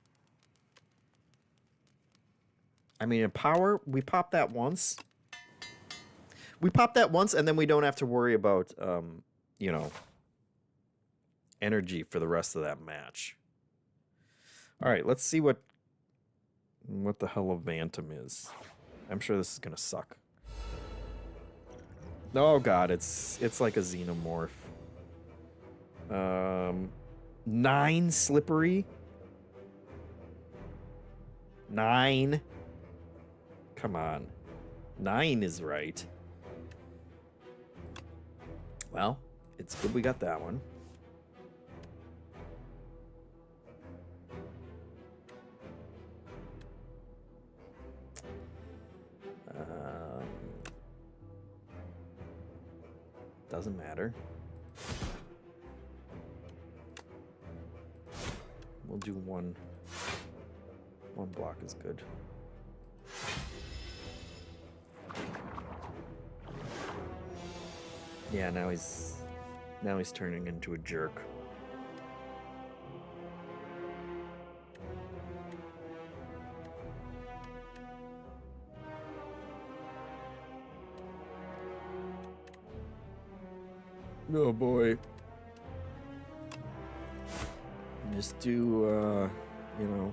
I mean, in power, we pop that once. We pop that once, and then we don't have to worry about, you know, energy for the rest of that match. All right, let's see what the hell a Bantam is. I'm sure this is gonna suck. Oh god, it's like a xenomorph. 9 slippery. 9. Come on. 9 is right. Well, it's good we got that one. Doesn't matter. We'll do one. One block is good. Yeah, now he's turning into a jerk. Oh boy. Just do, you know.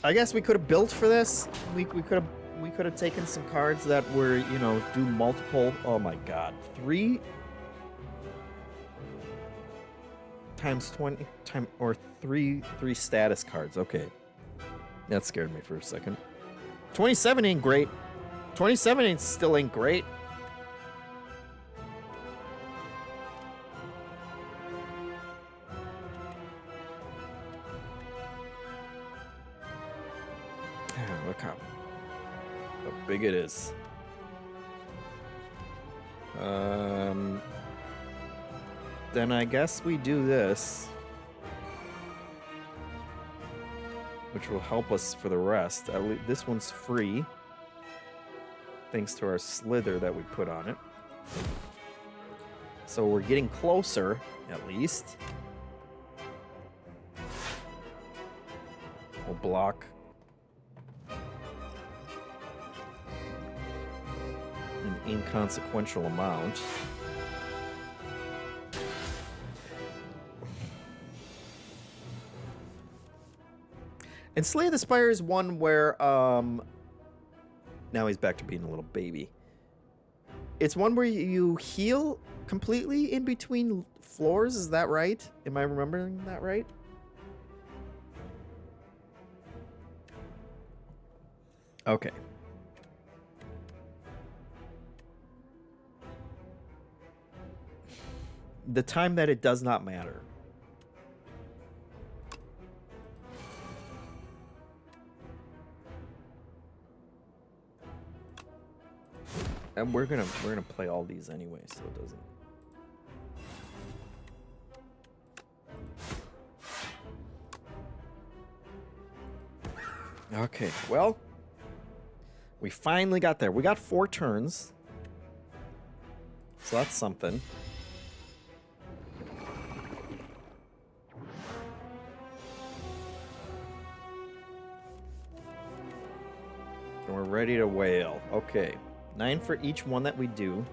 I guess we could have built for this. We could have taken some cards that were, you know, do multiple. Oh my god, 3 times 20 or 3 status cards. Okay, that scared me for a second. 27 ain't great. 27 still ain't great. Look how big it is. Then I guess we do this, which will help us for the rest. At least this one's free, thanks to our slither that we put on it. So we're getting closer, at least. We'll block. An inconsequential amount. And Slay the Spire is one where, now he's back to being a little baby. It's one where you heal completely in between floors, is that right? Am I remembering that right? Okay. The time that it does not matter. And we're gonna play all these anyway, so it doesn't. Okay, well, we finally got there. We got 4 turns, so that's something. And we're ready to wail. Okay. 9 for each one that we do.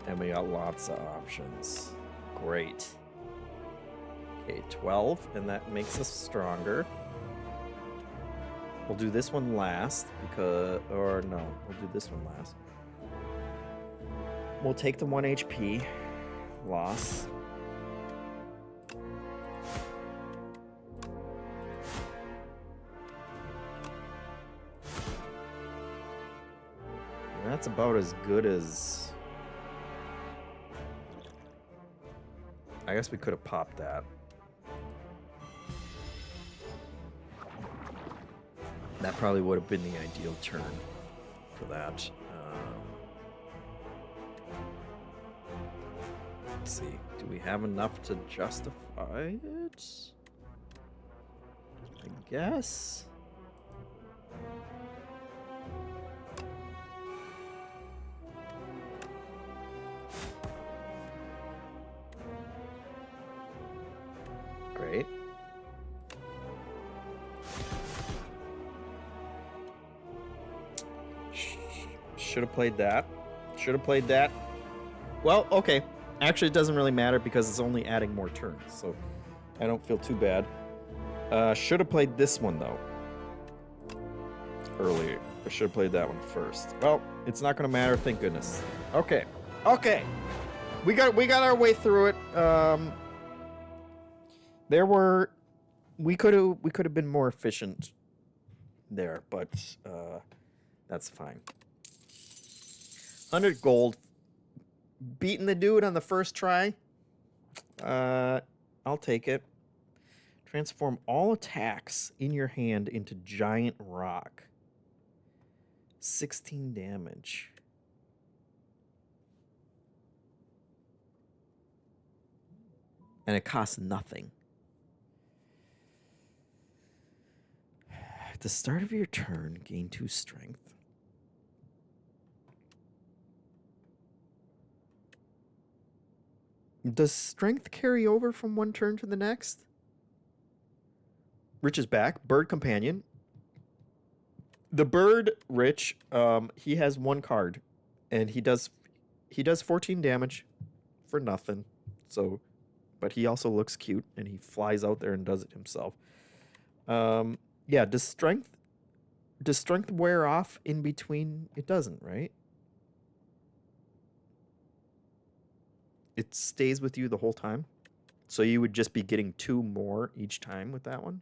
And we got lots of options. Great. Okay, 12, and that makes us stronger. We'll do this one last, because... Or no, we'll do this one last. We'll take the 1 HP loss. That's about as good as... I guess we could have popped that. That probably would have been the ideal turn for that. Let's see. Do we have enough to justify it? I guess. Great. Should have played that. Should have played that. Well, okay. Actually, it doesn't really matter because it's only adding more turns, so I don't feel too bad. Should have played this one, though. Earlier. I should have played that one first. Well, it's not going to matter, thank goodness. Okay. Okay. We got our way through it. We could have been more efficient there, but that's fine. 100 gold. Beating the dude on the first try. I'll take it. Transform all attacks in your hand into giant rock. 16 damage. And it costs nothing. At the start of your turn, gain 2 strength. Does strength carry over from one turn to the next? Rich is back. Bird companion. The bird, Rich, he has 1 card, and he does 14 damage for nothing. So, but he also looks cute, and he flies out there and does it himself. Yeah. Does strength wear off in between? It doesn't, right? It stays with you the whole time. So you would just be getting 2 more each time with that one.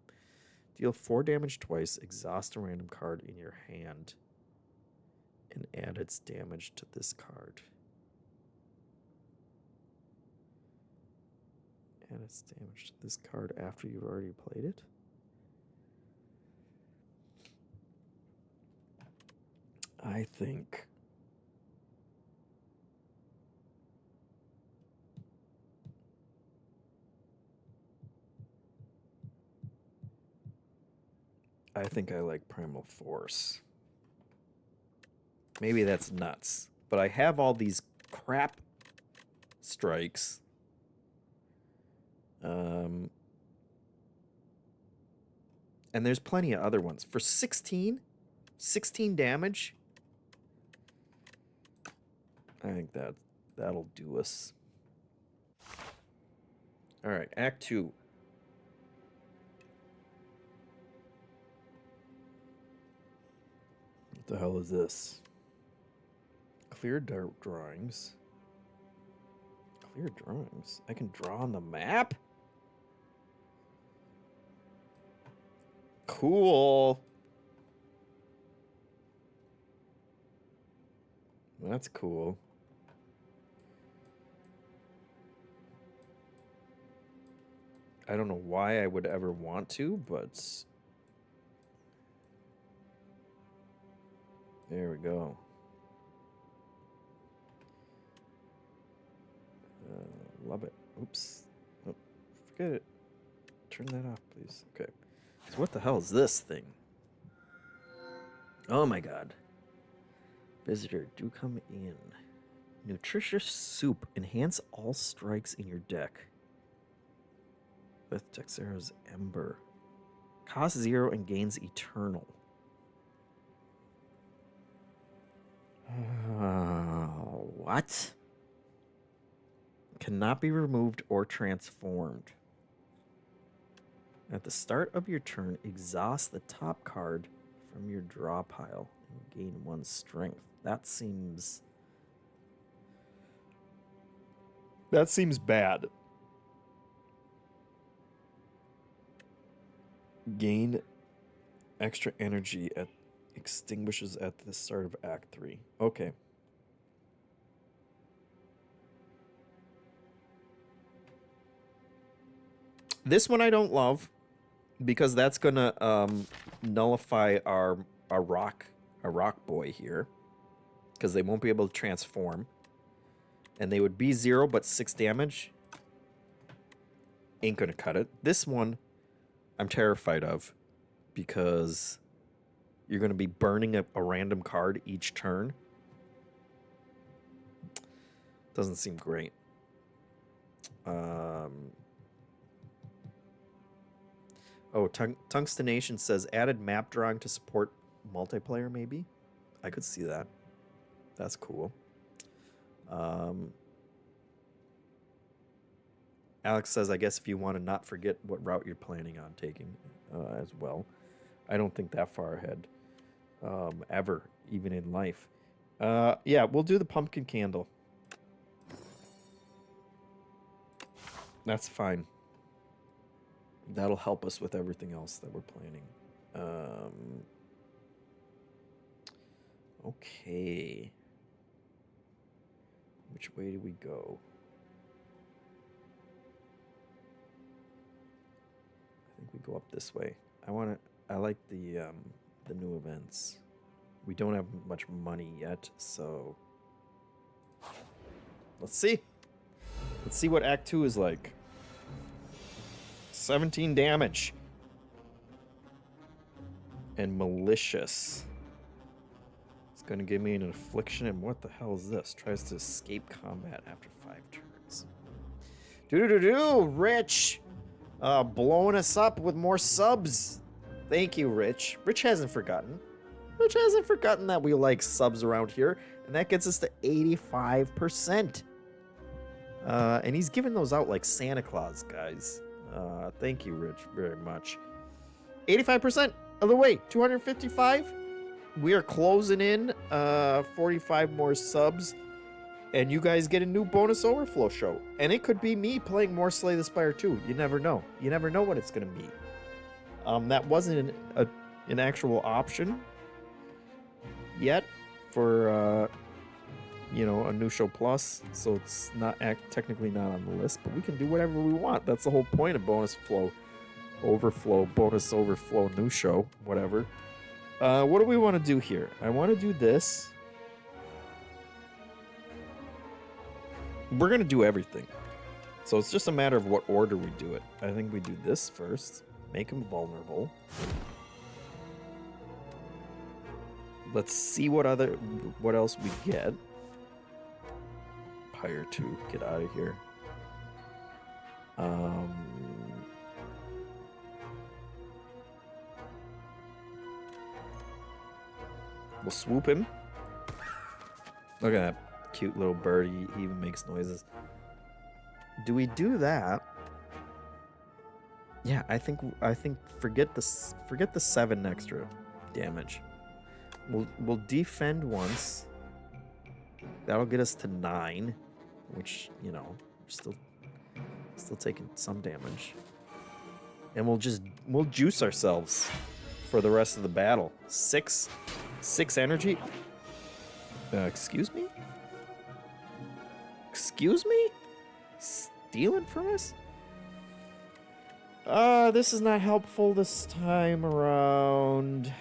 Deal 4 damage twice. Exhaust a random card in your hand. And add its damage to this card. Add its damage to this card after you've already played it. I think... I like Primal Force. Maybe that's nuts. But I have all these crap strikes. And there's plenty of other ones. For 16 damage, I think that'll do us. All right, Act 2. What the hell is this? Clear drawings. Clear drawings? I can draw on the map? Cool. That's cool. I don't know why I would ever want to, but... There we go. Love it. Oops. Oh, forget it. Turn that off, please. Okay. So what the hell is this thing? Oh my god. Visitor, do come in. Nutritious soup. Enhance all strikes in your deck. With Texera's Ember. Costs 0 and gains eternal. What? Cannot be removed or transformed. At the start of your turn, exhaust the top card from your draw pile and gain 1 strength. That seems bad. Gain extra energy at extinguishes at the start of Act 3. Okay. This one I don't love because that's gonna nullify our rock boy here, because they won't be able to transform, and they would be 0 but 6 damage. Ain't gonna cut it. This one I'm terrified of, because you're gonna be burning a random card each turn. Doesn't seem great. Oh, Tungstenation says added map drawing to support multiplayer, maybe? I could see that. That's cool. Alex says, I guess if you want to not forget what route you're planning on taking as well. I don't think that far ahead. Ever, even in life. Yeah, we'll do the pumpkin candle. That's fine. That'll help us with everything else that we're planning. Okay. Which way do we go? I think we go up this way. I like the new events. We don't have much money yet, so let's see. Let's see what Act 2 is like. 17 damage. And malicious. It's gonna give me an affliction, and what the hell is this? Tries to escape combat after 5 turns. Rich! Blowing us up with more subs. Thank you, Rich. Rich hasn't forgotten. Rich hasn't forgotten that we like subs around here, and that gets us to 85%. And he's giving those out like Santa Claus, guys. Thank you, Rich, very much. 85% of the way, 255. We are closing in 45 more subs, and you guys get a new bonus overflow show. And it could be me playing more Slay the Spire II. You never know. You never know what it's going to be. That wasn't an actual option yet for a new show plus, so it's not technically not on the list, but we can do whatever we want. That's the whole point of bonus overflow, new show, whatever. What do we want to do here? I want to do this. We're going to do everything, so it's just a matter of what order we do it. I think we do this first. Make him vulnerable. Let's see what else we get. Pyre 2, get out of here. We'll swoop him. Look at that cute little bird. He even makes noises. Do we do that? Yeah, I think forget the 7 extra damage. We'll defend once. That'll get us to 9, which, we're still taking some damage. And we'll juice ourselves for the rest of the battle. 6 energy. Excuse me? Excuse me? Stealing from us? This is not helpful this time around.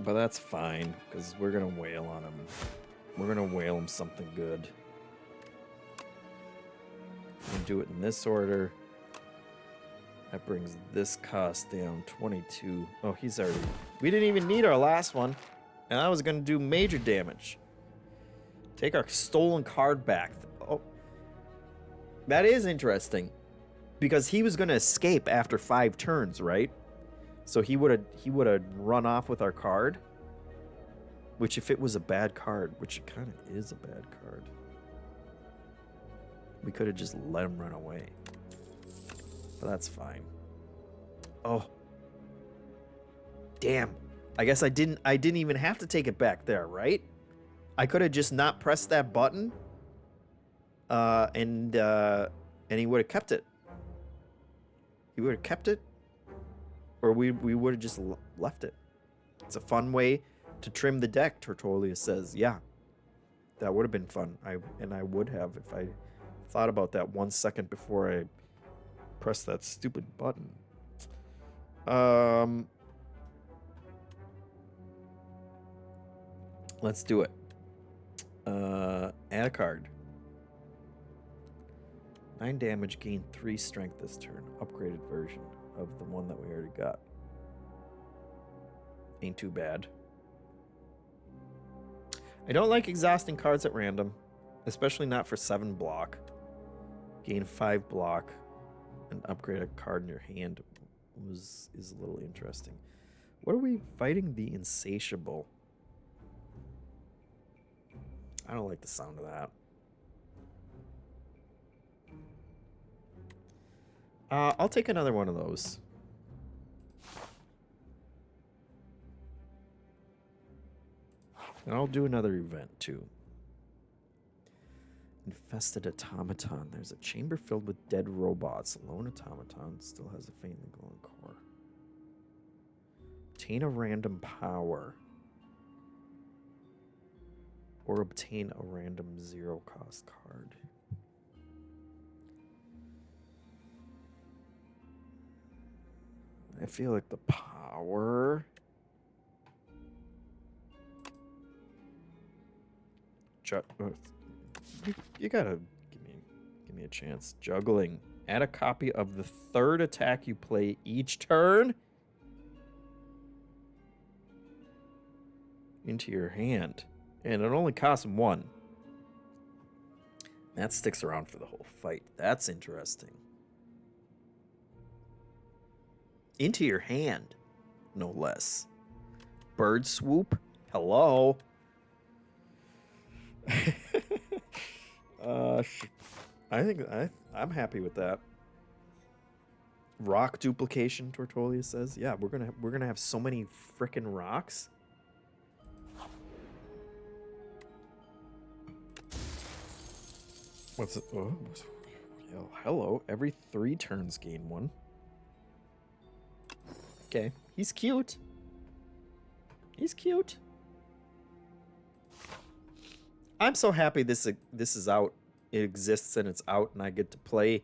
But that's fine, because we're going to wail on him. We're going to wail him something good. We'll do it in this order. That brings this cost down 22. Oh, he's already... We didn't even need our last one. And I was going to do major damage. Take our stolen card back. Oh. That is interesting. Because he was going to escape after 5 turns, right? So he would have run off with our card. Which, if it was a bad card, which it kind of is a bad card, we could have just let him run away. But that's fine. Oh. Damn. I guess I didn't even have to take it back there, right? I could have just not pressed that button. And he would have kept it. He would have kept it. Or we would have just left it. It's a fun way to trim the deck, Tertulia says. Yeah. That would have been fun. I would have if I thought about that 1 second before I press that stupid button. Let's do it. Add a card. 9 damage, gain 3 strength this turn. Upgraded version of the one that we already got. Ain't too bad. I don't like exhausting cards at random, especially not for 7 block. Gain 5 block and upgrade a card in your hand is a little interesting. What are we fighting? The Insatiable. I don't like the sound of that. I'll take another one of those. And I'll do another event too. Infested Automaton. There's a chamber filled with dead robots. Lone Automaton still has a faintly glowing core. Obtain a random power. Or obtain a random 0-cost card. I feel like the power... You gotta give me a chance. Juggling. Add a copy of the 3rd attack you play each turn into your hand. And it only costs 1. That sticks around for the whole fight. That's interesting. Into your hand, no less. Bird swoop? Hello? I'm happy with that. Rock duplication, Tortolia says. Yeah, we're gonna have so many frickin' rocks. What's it? Oh, yo, hello. Every 3 turns gain 1. Okay, he's cute. He's cute. I'm so happy this is out. It exists and it's out, and I get to play.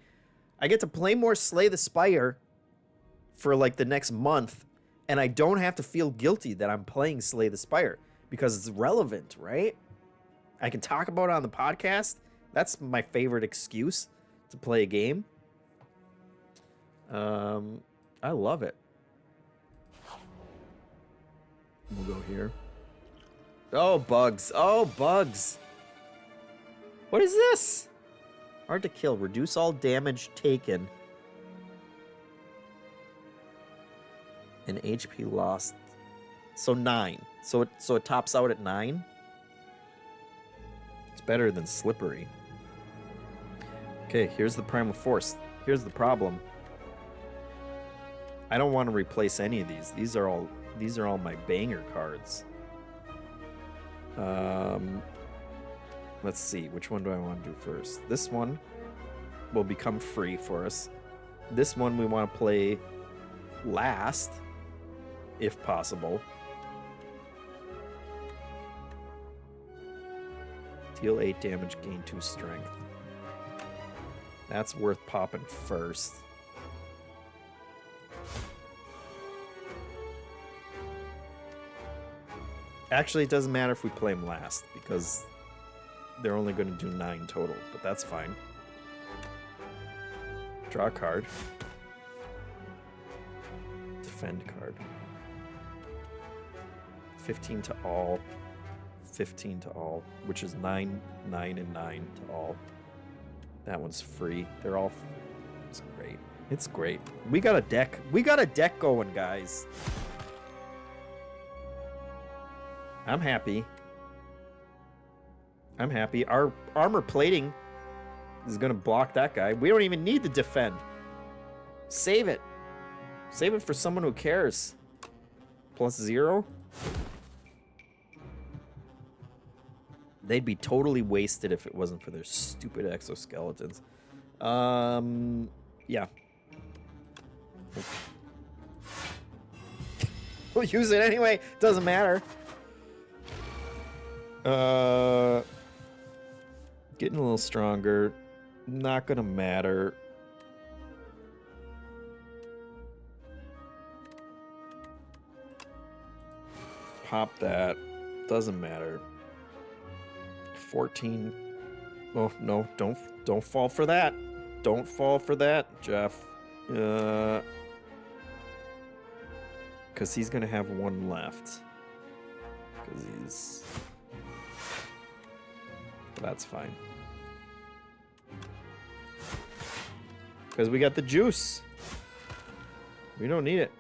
I get to play more Slay the Spire for like the next month, and I don't have to feel guilty that I'm playing Slay the Spire because it's relevant, right? I can talk about it on the podcast. That's my favorite excuse to play a game. I love it. We'll go here. Oh, bugs. Oh, bugs. What is this? Hard to kill. Reduce all damage taken. And HP lost. So 9. So it tops out at 9. It's better than Slippery. Okay, here's the Primal Force. Here's the problem. I don't want to replace any of these. These are all my banger cards. Let's see, which one do I want to do first? This one will become free for us. This one we want to play last, if possible. Deal 8 damage, gain 2 strength. That's worth popping first. Actually, it doesn't matter if we play them last, because they're only going to do 9 total, but that's fine. Draw a card. Defend card. 15 to all. 15 to all, which is 9, 9, and 9 to all. That one's free. They're all... It's great. It's great. We got a deck. We got a deck going, guys. I'm happy. I'm happy. Our armor plating is going to block that guy. We don't even need to defend. Save it. Save it for someone who cares. +0. They'd be totally wasted if it wasn't for their stupid exoskeletons. Yeah. We'll use it anyway. Doesn't matter. Getting a little stronger. Not gonna matter. pop that. Doesn't matter. 14. Oh no! Don't fall for that. Don't fall for that, Jeff. Because he's gonna have one left. Because he's. That's fine. Because we got the juice. We don't need it.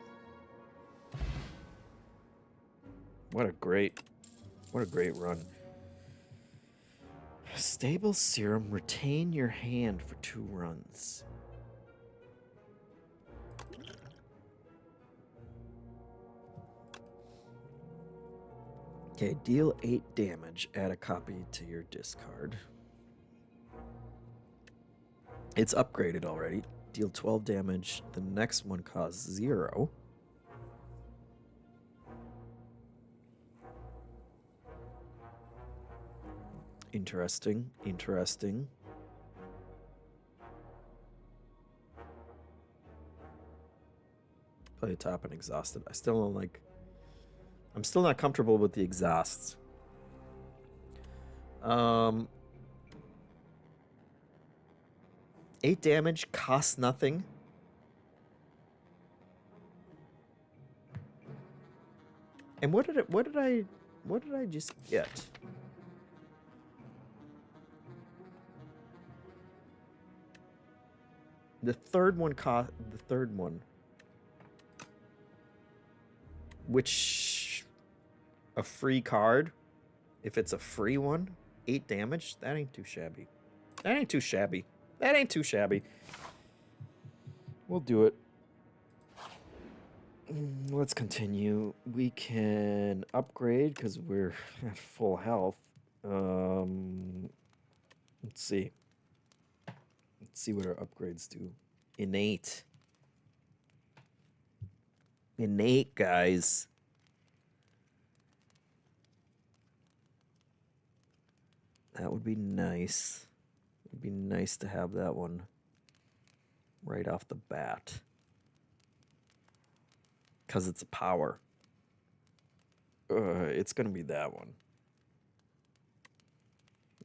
What a great run. Stable serum, retain your hand for 2 runs. Okay, deal 8 damage. Add a copy to your discard. It's upgraded already. Deal 12 damage. The next one costs 0. Interesting. Play top and exhausted. I still don't like... I'm still not comfortable with the exhausts. 8 damage, costs nothing. And what did I just get? The third one which a free card, if it's a free one, 8 damage, that ain't too shabby. We'll do it. Let's continue. We can upgrade because we're at full health. Let's see what our upgrades do. Innate, guys. That would be nice. It'd be nice to have that one right off the bat. Because it's a power. It's going to be that one.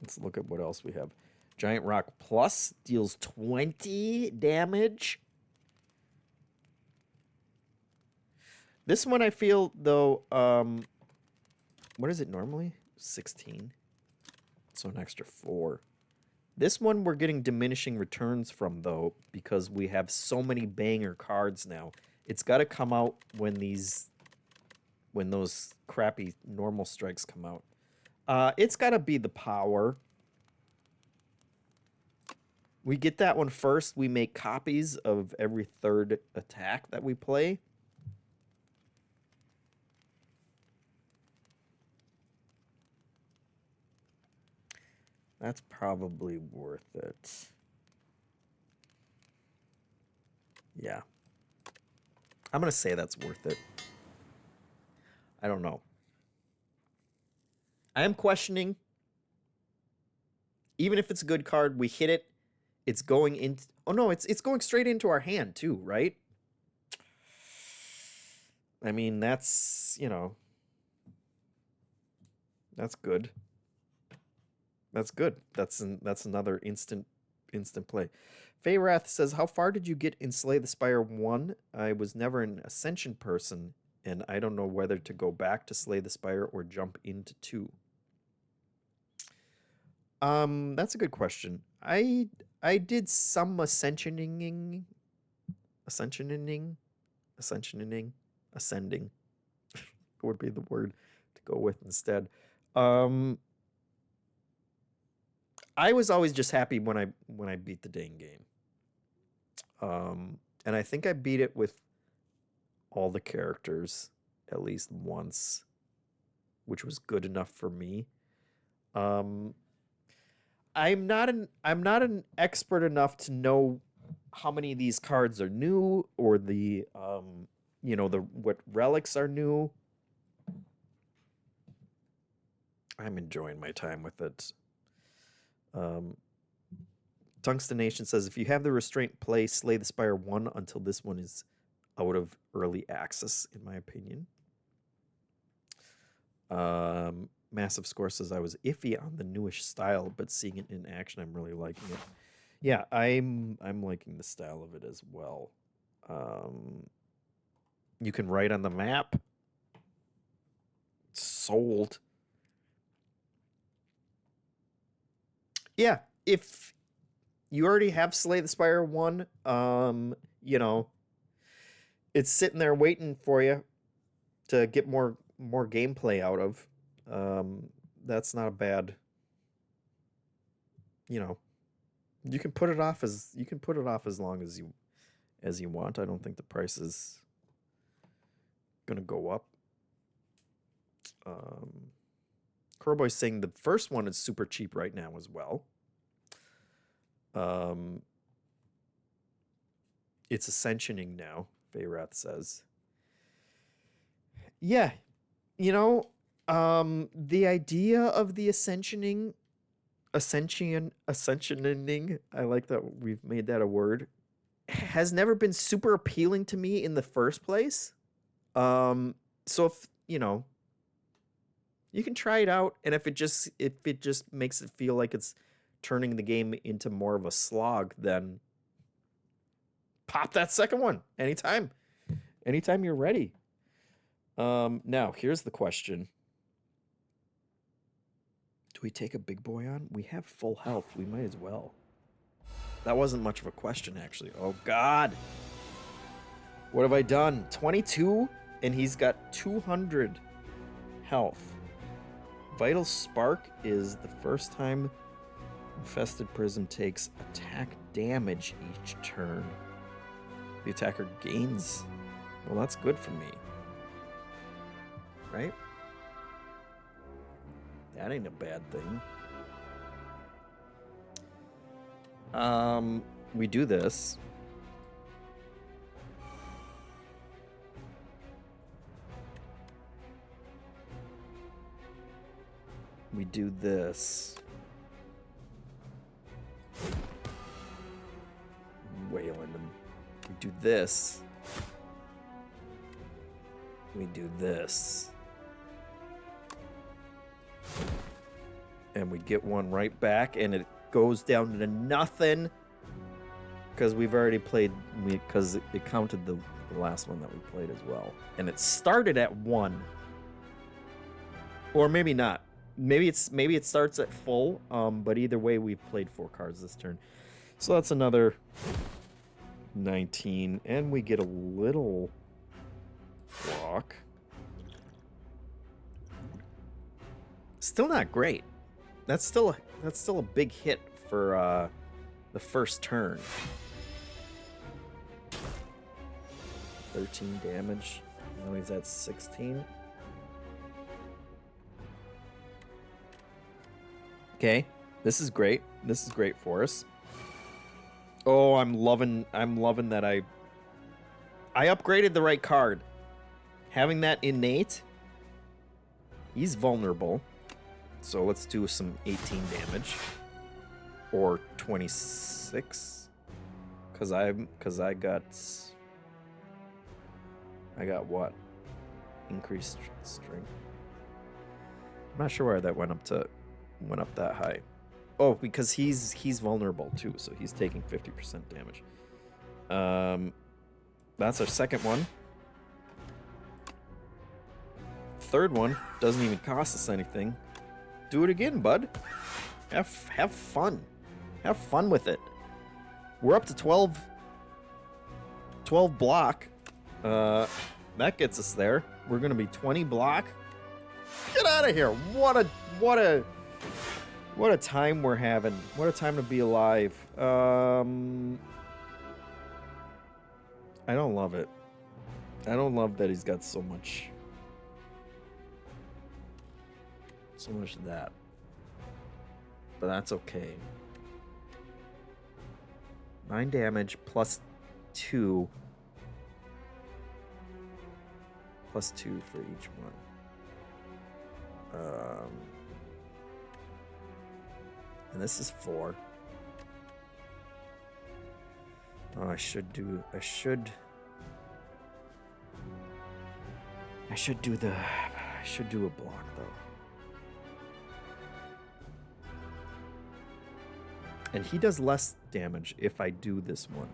Let's look at what else we have. Giant Rock Plus deals 20 damage. This one I feel, though, what is it normally? 16. So an extra 4. This one we're getting diminishing returns from, though, because we have so many banger cards now. It's got to come out when those crappy normal strikes come out. It's got to be the power. We get that one first. We make copies of every 3rd attack that we play. That's probably worth it. Yeah. I'm going to say that's worth it. I don't know. I am questioning. Even if it's a good card, we hit it. It's going in. Oh no, it's going straight into our hand too, right? I mean, that's, that's good. That's good. That's another instant play. Feyrath says, "How far did you get in Slay the Spire 1? I was never an Ascension person, and I don't know whether to go back to Slay the Spire or jump into 2." That's a good question. I did some ascending would be the word to go with instead. I was always just happy when I beat the dang game. And I think I beat it with all the characters at least once, which was good enough for me. I'm not an expert enough to know how many of these cards are new or the what relics are new. I'm enjoying my time with it. Tungsten Nation says, "If you have the restraint, play Slay the Spire 1 until this one is out of early access, in my opinion." Massive Score says I was iffy on the newish style, but seeing it in action, I'm really liking it. Yeah, I'm liking the style of it as well. You can write on the map. Sold. Yeah, if you already have Slay the Spire 1, you know, it's sitting there waiting for you to get more gameplay out of. That's not a bad, you know, you can put it off as long as you want. I don't think the price is gonna go up. Crowboy's saying the first one is super cheap right now as well. It's ascensioning now, Feyrath says. Yeah, you know, the idea of the ascensioning, I like that we've made that a word, has never been super appealing to me in the first place. So if, you know, you can try it out, and if it just makes it feel like it's turning the game into more of a slog, then pop that second one anytime you're ready. Now here's the question: do we take a big boy on? We have full health. We might as well. That wasn't much of a question, actually. Oh God, what have I done? 22, and he's got 200 health. Vital Spark is the first time Infested Prism takes attack damage each turn. The attacker gains. Well, that's good for me. Right? That ain't a bad thing. We do this. We do this. Wailing them. We do this. We do this. And we get one right back, and it goes down to nothing. Because we've already played, because it counted the last one that we played as well. And it started at 1. Or maybe not. Maybe it starts at full, but either way, we've played 4 cards this turn. So that's another 19, and we get a little block. Still not great. That's still a big hit for the first turn. 13 damage. Now he's at 16. Okay, this is great. This is great for us. Oh, I'm loving that I upgraded the right card. Having that innate, he's vulnerable. So let's do some 18 damage. Or 26. Cause I got what? Increased strength. I'm not sure why that went up that high. Oh, because he's vulnerable too, so he's taking 50% damage. That's our second one. Third one doesn't even cost us anything. Do it again, bud. Have fun. Have fun with it. We're up to 12 block. That gets us there. We're gonna be 20 block. Get out of here. What a time we're having. What a time to be alive. I don't love it. I don't love that he's got so much of that. But that's okay. 9 damage plus 2. Plus 2 for each one. And this is 4. Oh, I should do the I should do a block, though. And he does less damage if I do this one.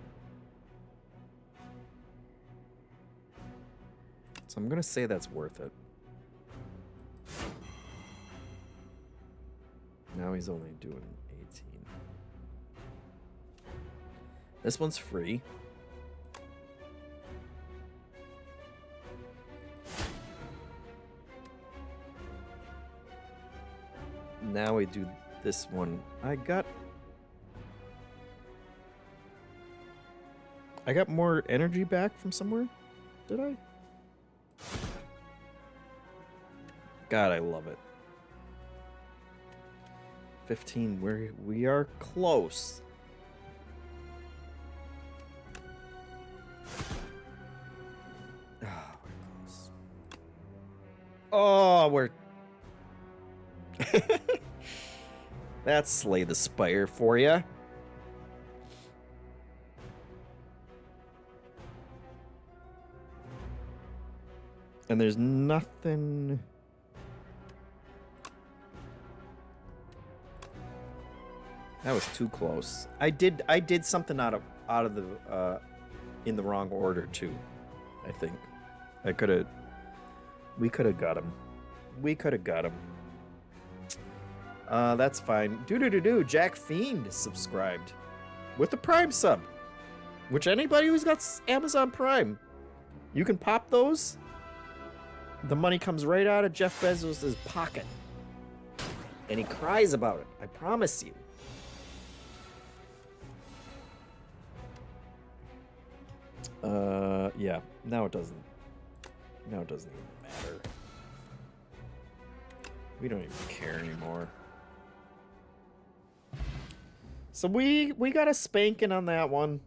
So I'm going to say that's worth it. Now he's only doing 18. This one's free. Now we do this one. I got more energy back from somewhere? Did I? God, I love it. 15, we are close. Oh, we're close. Oh, we're... That's Slay the Spire for ya. And there's nothing... That was too close. I did something out of the in the wrong order too. I think we could have got him. We could have got him. That's fine. Jack Fiend subscribed with the Prime sub. Which anybody who's got Amazon Prime, you can pop those. The money comes right out of Jeff Bezos' pocket. And he cries about it. I promise you. Yeah. Now it doesn't even matter. We don't even care anymore. So we got a spanking on that one.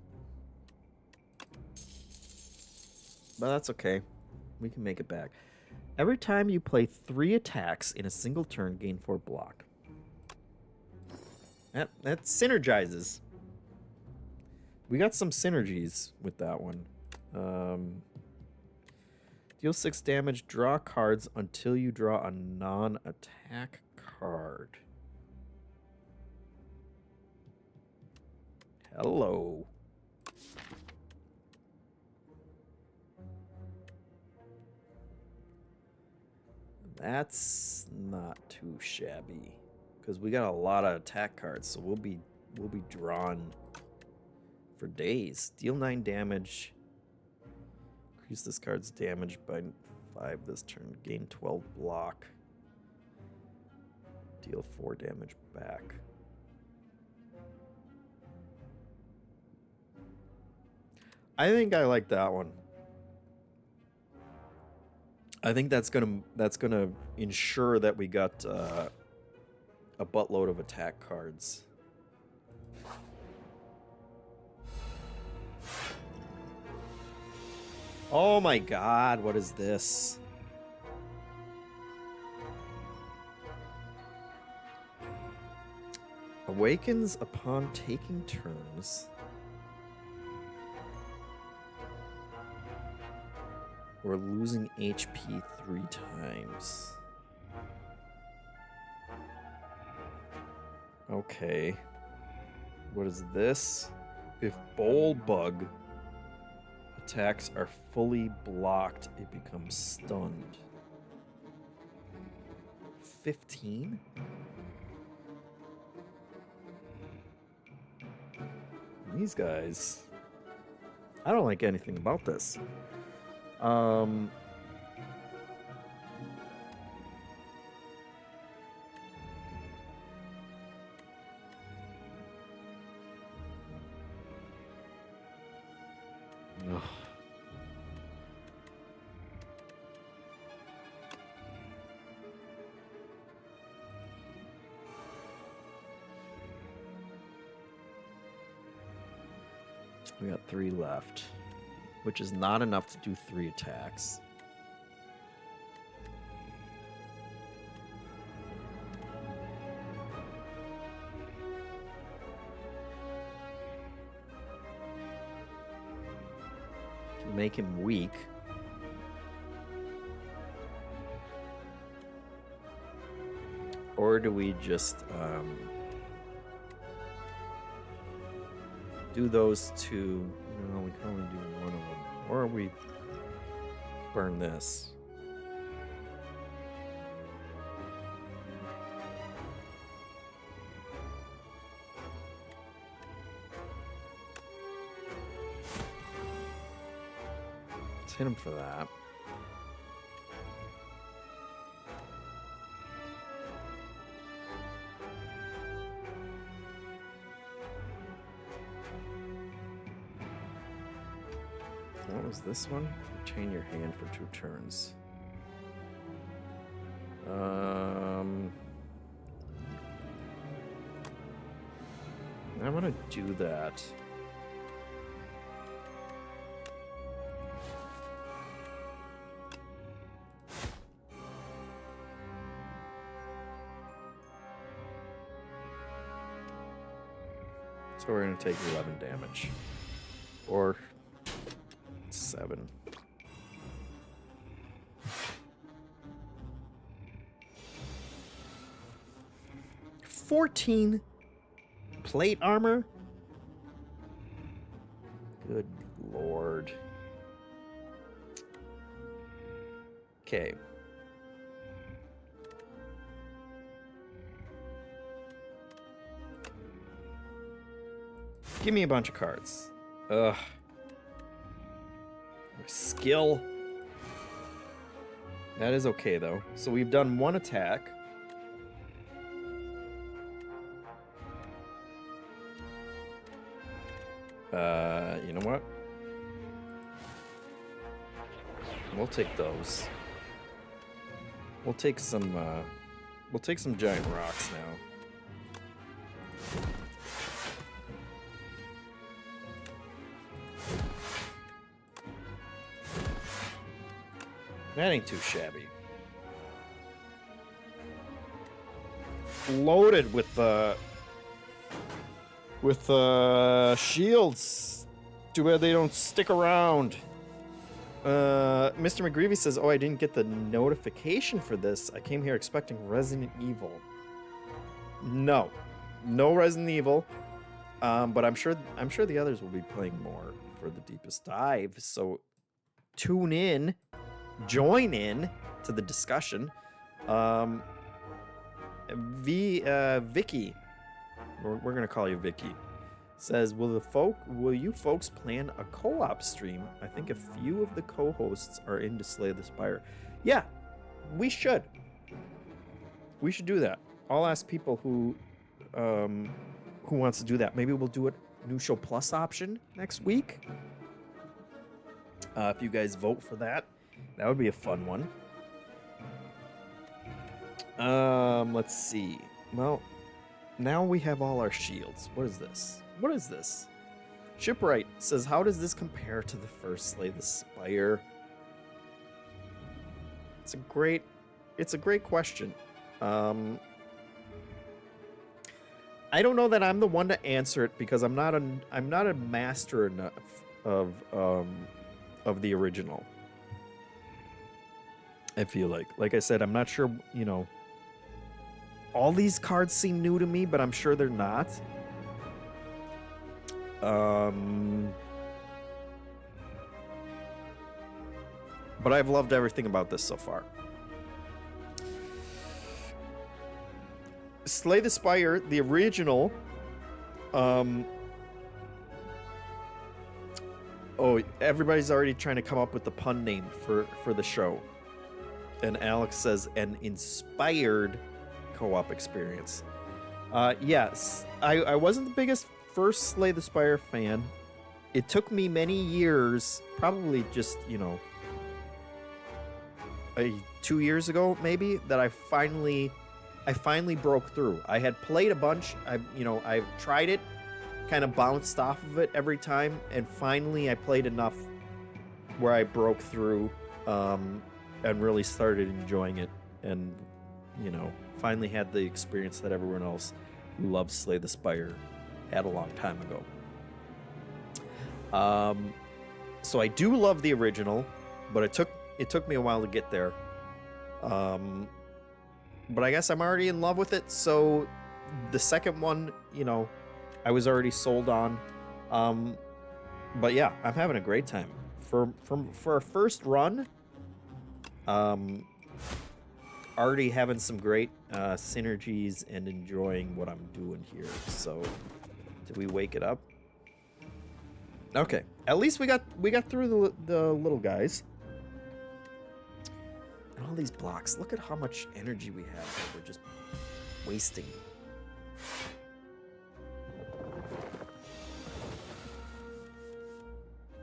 But that's okay. We can make it back. Every time you play 3 attacks in a single turn, gain 4 block. That synergizes. We got some synergies with that one. Deal 6 damage, draw cards until you draw a non-attack card. Hello. That's not too shabby, because we got a lot of attack cards, so we'll be drawn for days. Deal 9 damage. Increase this card's damage by 5 this turn. Gain 12 block. Deal 4 damage back. I think I like that one. I think that's gonna ensure that we got a buttload of attack cards. Oh my god, what is this? Awakens upon taking turns. Or losing HP 3 times. Okay. What is this? If Bullbug attacks are fully blocked, it becomes stunned. 15? These guys... I don't like anything about this. Ugh. We got 3 left, which is not enough to do 3 attacks. To make him weak. Or do we just do those two? No, we can only do one of them. Or we burn this. Let's hit him for that. What was this one? Retain your hand for 2 turns. I'm gonna do that. So we're gonna take 11 damage. Or 7. $14 plate armor? Good lord. Okay. Give me a bunch of cards. Ugh. Skill. That is okay, though. So we've done 1 attack. You know what? We'll take those. We'll take some giant rocks now. That ain't too shabby. Loaded with shields. Too bad they don't stick around. Mr. McGreevy says, "Oh, I didn't get the notification for this. I came here expecting Resident Evil." No Resident Evil. But I'm sure the others will be playing more for the Deepest Dive. So tune in. Join in to the discussion. Vicky, we're gonna call you Vicky, says, will you folks plan a co-op stream? I think a few of the co-hosts are in to Slay the Spire. Yeah, we should. We should do that. I'll ask people who wants to do that. Maybe we'll do a New Show Plus option next week. If you guys vote for that. That would be a fun one. Let's see. Well, now we have all our shields. What is this? What is this? Shipwright says, how does this compare to the first Slay the Spire? It's a great question. I don't know that I'm the one to answer it because I'm not a master enough of the original. I feel like I said, I'm not sure, all these cards seem new to me, but I'm sure they're not. But I've loved everything about this so far. Slay the Spire, the original, oh, everybody's already trying to come up with the pun name for the show. And Alex says, an inspired co-op experience. Yes, I wasn't the biggest first Slay the Spire fan. It took me many years, probably just, 2 years ago, maybe, that I finally broke through. I had played a bunch. I've tried it, kind of bounced off of it every time, and finally I played enough where I broke through, and really started enjoying it, and finally had the experience that everyone else who loves Slay the Spire had a long time ago. So I do love the original, but it took me a while to get there. but I guess I'm already in love with it. So the second one, you know, I was already sold on. But yeah, I'm having a great time. For a first run, already having some great synergies and enjoying what I'm doing here. So, did we wake it up? Okay, at least we got through the little guys. And all these blocks. Look at how much energy we have that we're just wasting.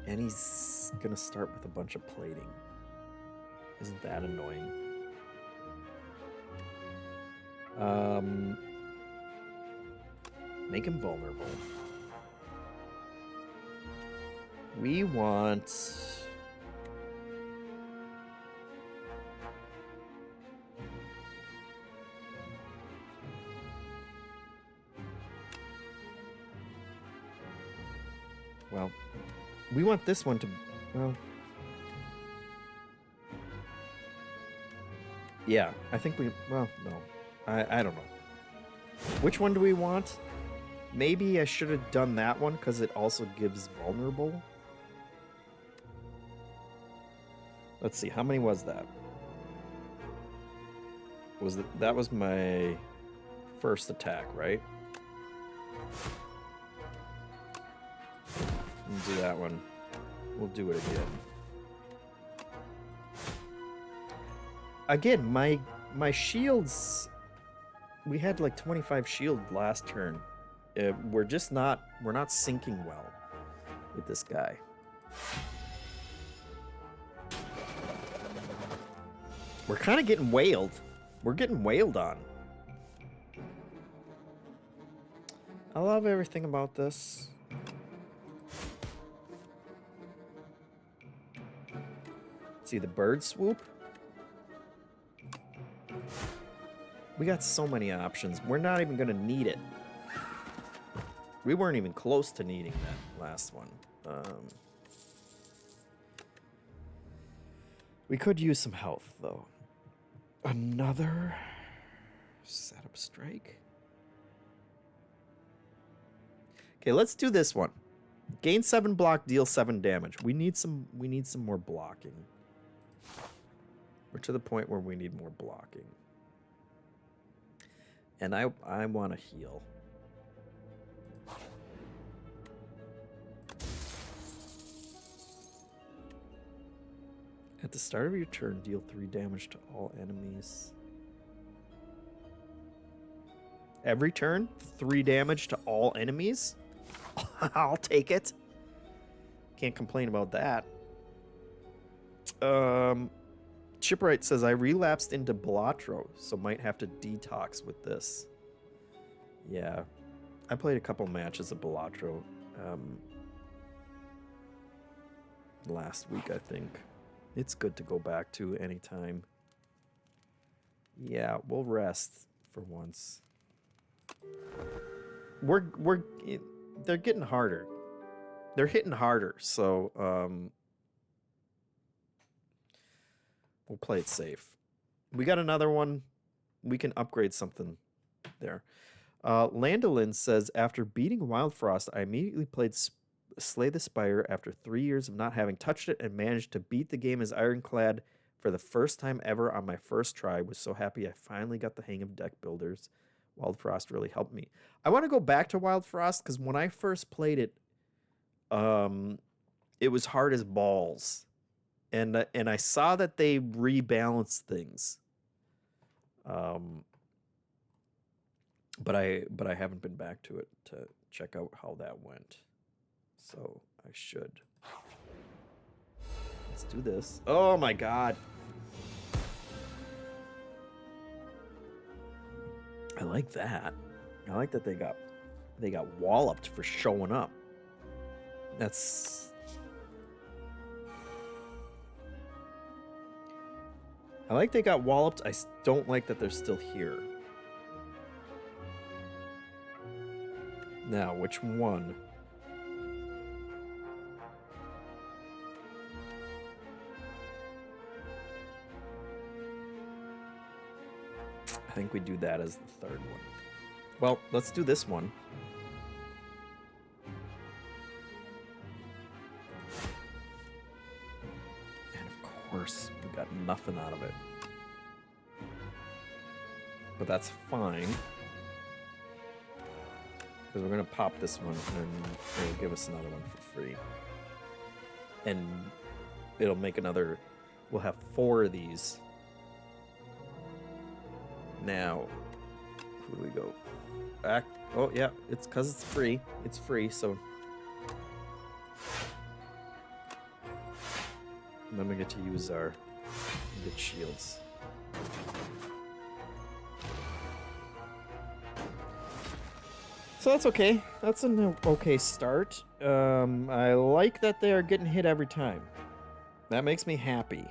And he's gonna start with a bunch of plating. Isn't that annoying? Make him vulnerable. We want... Well, we want this one to... Well... Yeah, I think we... Well, no. I don't know. Which one do we want? Maybe I should have done that one because it also gives vulnerable. Let's see, how many was that? That was my first attack, right? We'll do that one. We'll do it again. Again, my shields... We had like 25 shield last turn. We're not syncing well with this guy. We're kind of getting wailed. We're getting wailed on. I love everything about this. See the bird swoop? We got so many options. We're not even going to need it. We weren't even close to needing that last one. We could use some health, though. Another setup strike. Okay, let's do this one. Gain 7 block, deal 7 damage. We need some more blocking. We're to the point where we need more blocking. And I want to heal. At the start of your turn, deal 3 damage to all enemies. Every turn, 3 damage to all enemies? I'll take it. Can't complain about that. Chipwright says, I relapsed into Balatro, so might have to detox with this. Yeah. I played a couple matches of Balatro last week, I think. It's good to go back to anytime. Yeah, we'll rest for once. They're getting harder. They're hitting harder, so we'll play it safe. We got another one. We can upgrade something there. Landolin says, after beating Wildfrost, I immediately played Slay the Spire after 3 years of not having touched it and managed to beat the game as Ironclad for the first time ever on my first try. Was so happy I finally got the hang of deck builders. Wildfrost really helped me. I want to go back to Wildfrost because when I first played it, it was hard as balls. And I saw that they rebalanced things. But I haven't been back to it to check out how that went. So I should. Let's do this. Oh my god. I like that. I like that they got walloped for showing up. That's... I like they got walloped. I don't like that they're still here. Now, which one? I think we do that as the third one. Well, let's do this one. And of course, we got nothing out of it. But that's fine. Because we're going to pop this one and it'll give us another one for free. And it'll make another... We'll have 4 of these. Now, who do we go? Back. Oh, yeah, it's because it's free. It's free, so... And then we get to use our good shields. So that's okay. That's an okay start. I like that they are getting hit every time. That makes me happy.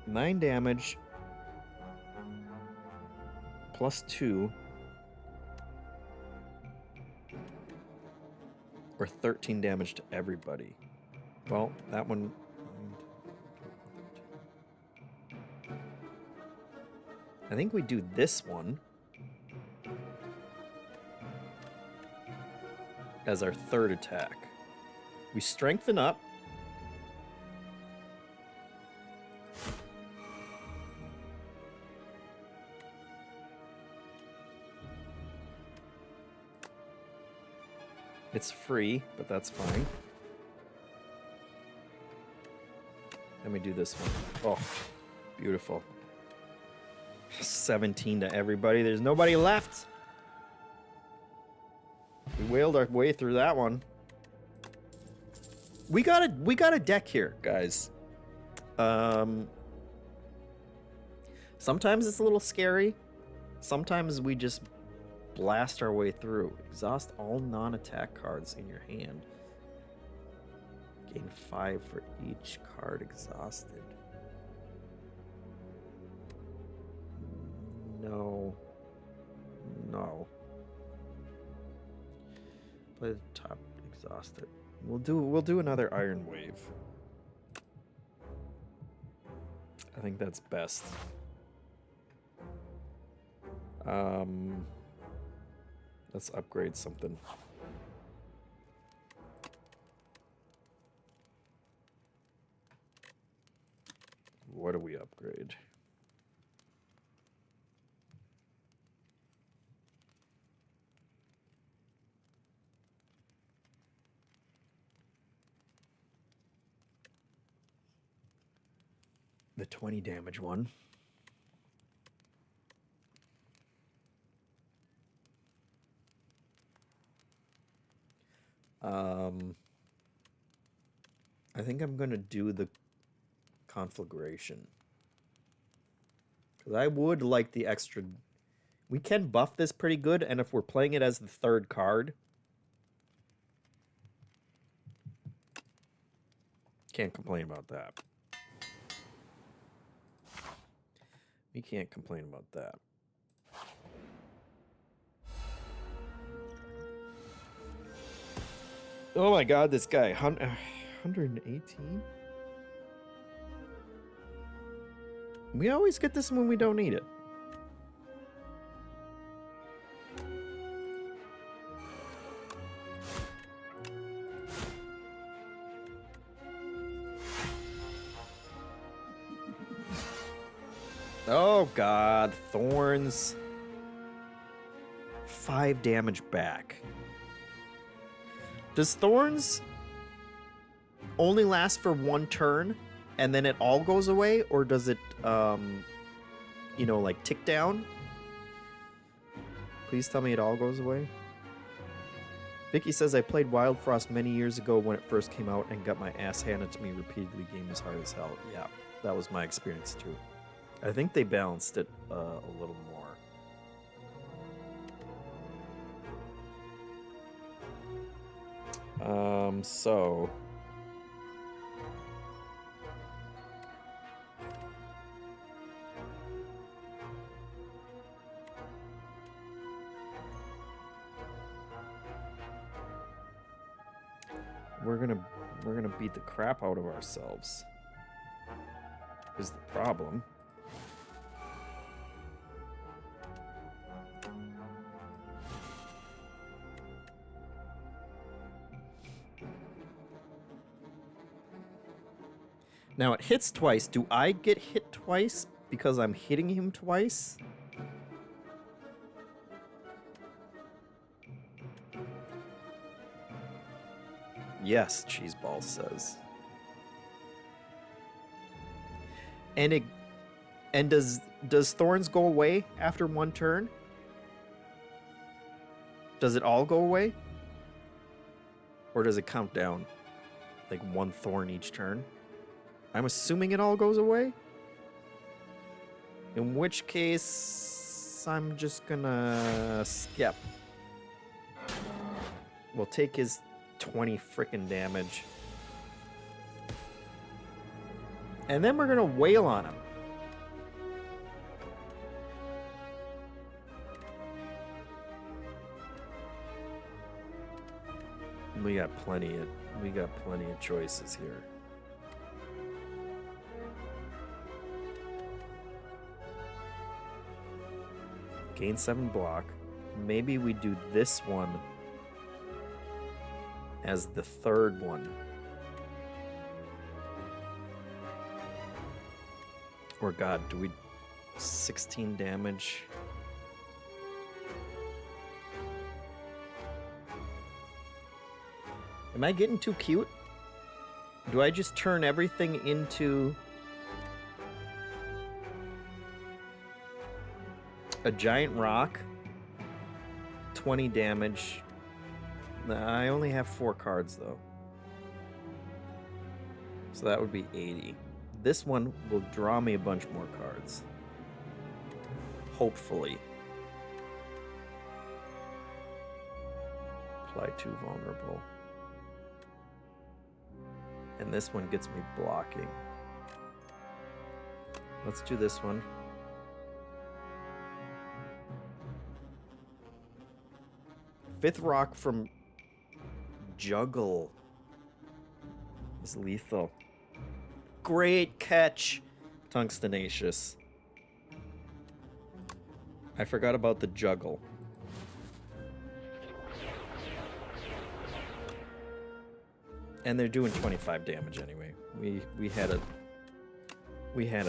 9 damage. +2. Or 13 damage to everybody. Well, that one... I think we do this one as our third attack. We strengthen up. It's free, but that's fine. Let me do this one. Oh, beautiful. 17 to everybody. There's nobody left. We wailed our way through that one. We got a deck here, guys. Sometimes it's a little scary. Sometimes we just blast our way through. Exhaust all non-attack cards in your hand. Gain 5 for each card exhausted. No. No. Play the top exhausted. We'll do another Iron Wave. I think that's best. Let's upgrade something. What do we upgrade? The 20 damage one. I think I'm gonna do the conflagration. Because I would like the extra... We can buff this pretty good, and if we're playing it as the third card... Can't complain about that. We can't complain about that. Oh my god, this guy. 118? We always get this when we don't need it. Oh god, thorns. 5 damage back. Does thorns only last for 1 turn and then it all goes away, or does it you know, like tick down? Please tell me it all goes away. Vicky says, I played Wild Frost many years ago when it first came out and got my ass handed to me repeatedly. Game was hard as hell. Yeah, that was my experience too. I think they balanced it a little more. So... We're gonna beat the crap out of ourselves. Is the problem. Now it hits twice. Do I get hit twice because I'm hitting him twice? Yes, Cheeseball says. And does Thorns go away after one turn? Does it all go away? Or does it count down? Like one thorn each turn? I'm assuming it all goes away? In which case, I'm just gonna skip. We'll take his 20 frickin' damage. And then we're gonna wail on him. We got plenty of choices here. Gain 7 block. Maybe we do this one as the third one. Or God, do we 16 damage? Am I getting too cute? Do I just turn everything into a giant rock? 20 damage. I only have 4 cards though. So that would be 80. This one will draw me a bunch more cards. Hopefully. Apply 2 vulnerable. And this one gets me blocking. Let's do this one. Fifth rock from Juggle is lethal. Great catch, Tungstenacious. I forgot about the Juggle. And they're doing 25 damage anyway. We had it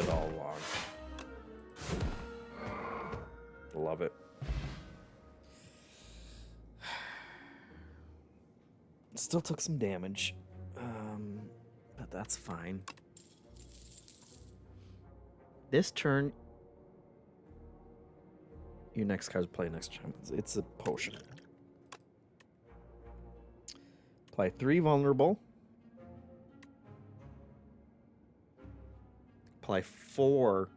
all along. Love it. Still took some damage, but that's fine. This turn, your next card's play next time. It's a potion. Apply 3 vulnerable. Apply 4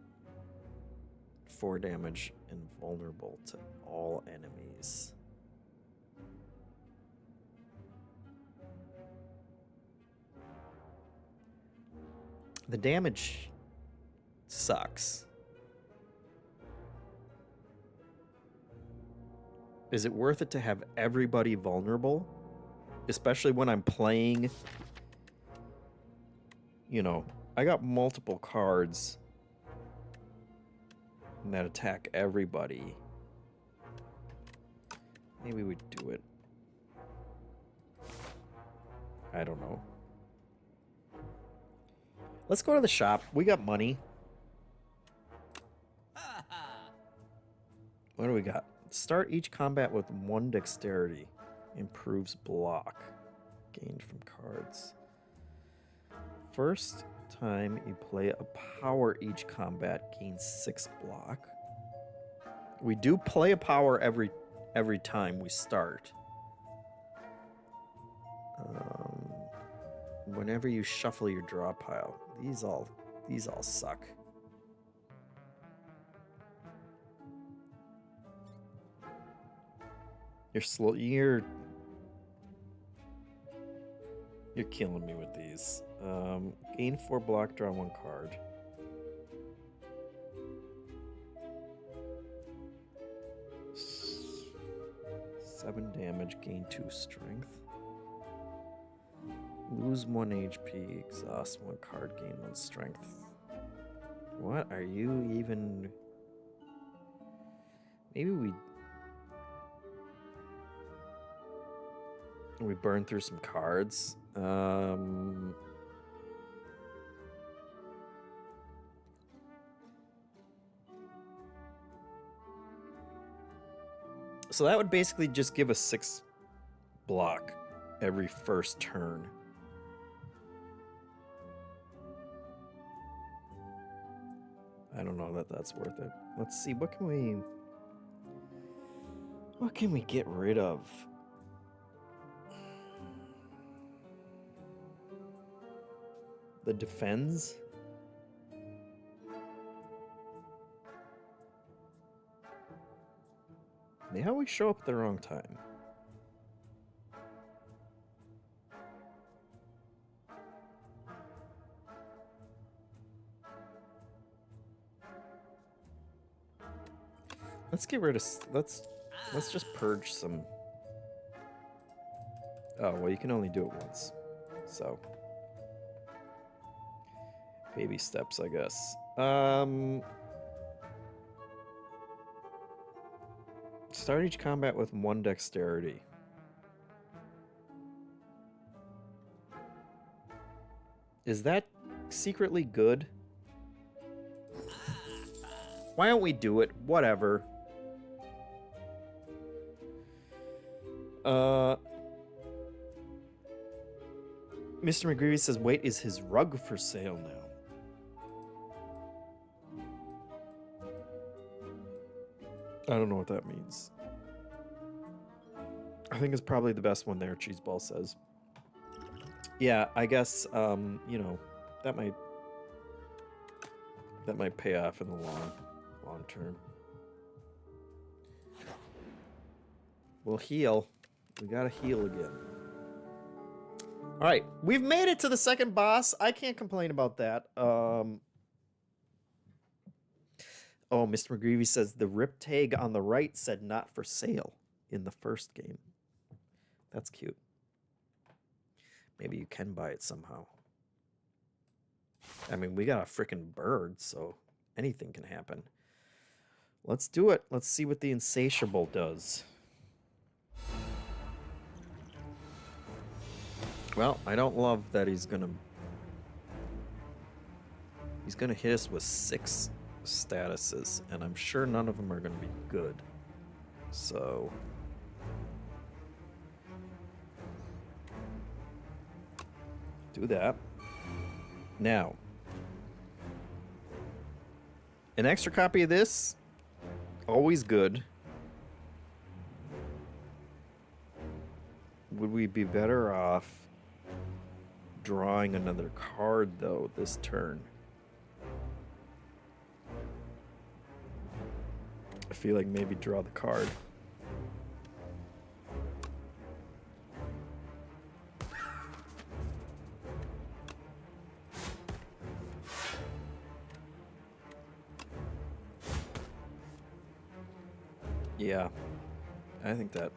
damage and vulnerable to all enemies. The damage sucks. Is it worth it to have everybody vulnerable? Especially when I'm playing, you know, I got multiple cards that attack everybody. Maybe we do it. I don't know. Let's go to the shop. We got money. What do we got? Start each combat with 1 dexterity. Improves block. Gained from cards. First time you play a power each combat gains 6 block. We do play a power every time we start. Whenever you shuffle your draw pile. These all suck. You're slow. You're killing me with these. Gain 4 block, draw 1 card. Seven damage, gain 2 strength. Lose 1 HP, exhaust 1 card, gain 1 strength. What are you even... Maybe we burn through some cards. So that would basically just give us 6 block every first turn. I don't know that that's worth it. Let's see, what can we get rid of? The defends? They always show up at the wrong time. Let's get rid of... Let's just purge some... Oh, well, you can only do it once. So... Baby steps, I guess. Start each combat with 1 dexterity. Is that secretly good? Why don't we do it? Whatever. Mr. McGreevy says, wait, is his rug for sale now? I don't know what that means. I think it's probably the best one there, Cheeseball says. Yeah, I guess, you know, that might pay off in the long term. We'll heal. We gotta heal again. Alright, we've made it to the second boss. I can't complain about that. Oh, Mr. McGreevy says the rip tag on the right said not for sale in the first game. That's cute. Maybe you can buy it somehow. I mean, we got a freaking bird, so anything can happen. Let's do it. Let's see what the Insatiable does. Well, I don't love that he's gonna hit us with 6 statuses, and I'm sure none of them are gonna be good. So do that. Now, an extra copy of this, always good. Would we be better off drawing another card, though, this turn? I feel like maybe draw the card. Yeah, I think that...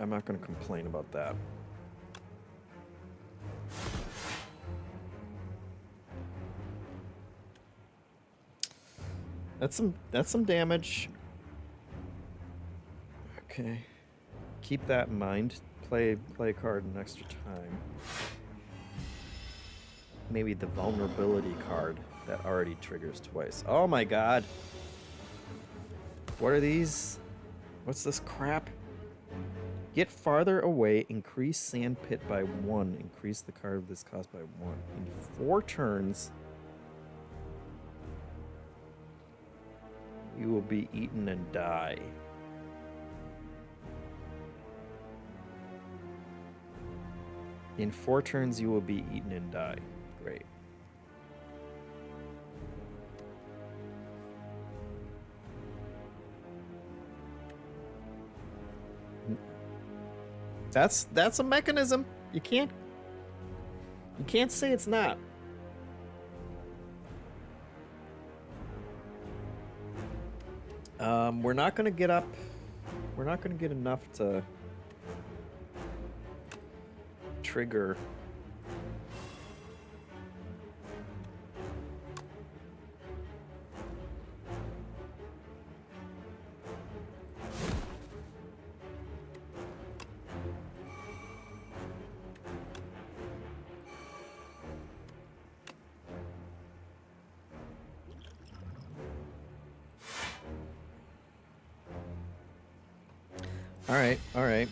I'm not going to complain about that. That's some damage. Okay. Keep that in mind. Play a card an extra time. Maybe the vulnerability card that already triggers twice. Oh my god. What are these? What's this crap? Get farther away, increase sand pit by 1. Increase the card of this cost by 1. In 4 turns, you will be eaten and die. In 4 turns, you will be eaten and die. Great. That's a mechanism. You can't say it's not. We're not gonna get up. We're not gonna get enough to trigger. All right, all right.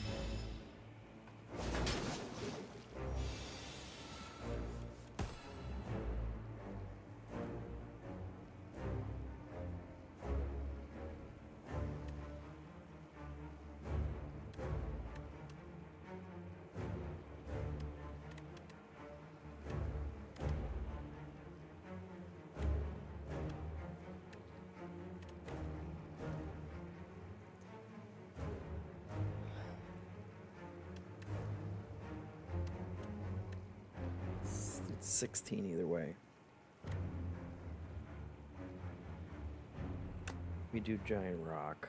It's 16 either way. We do giant rock.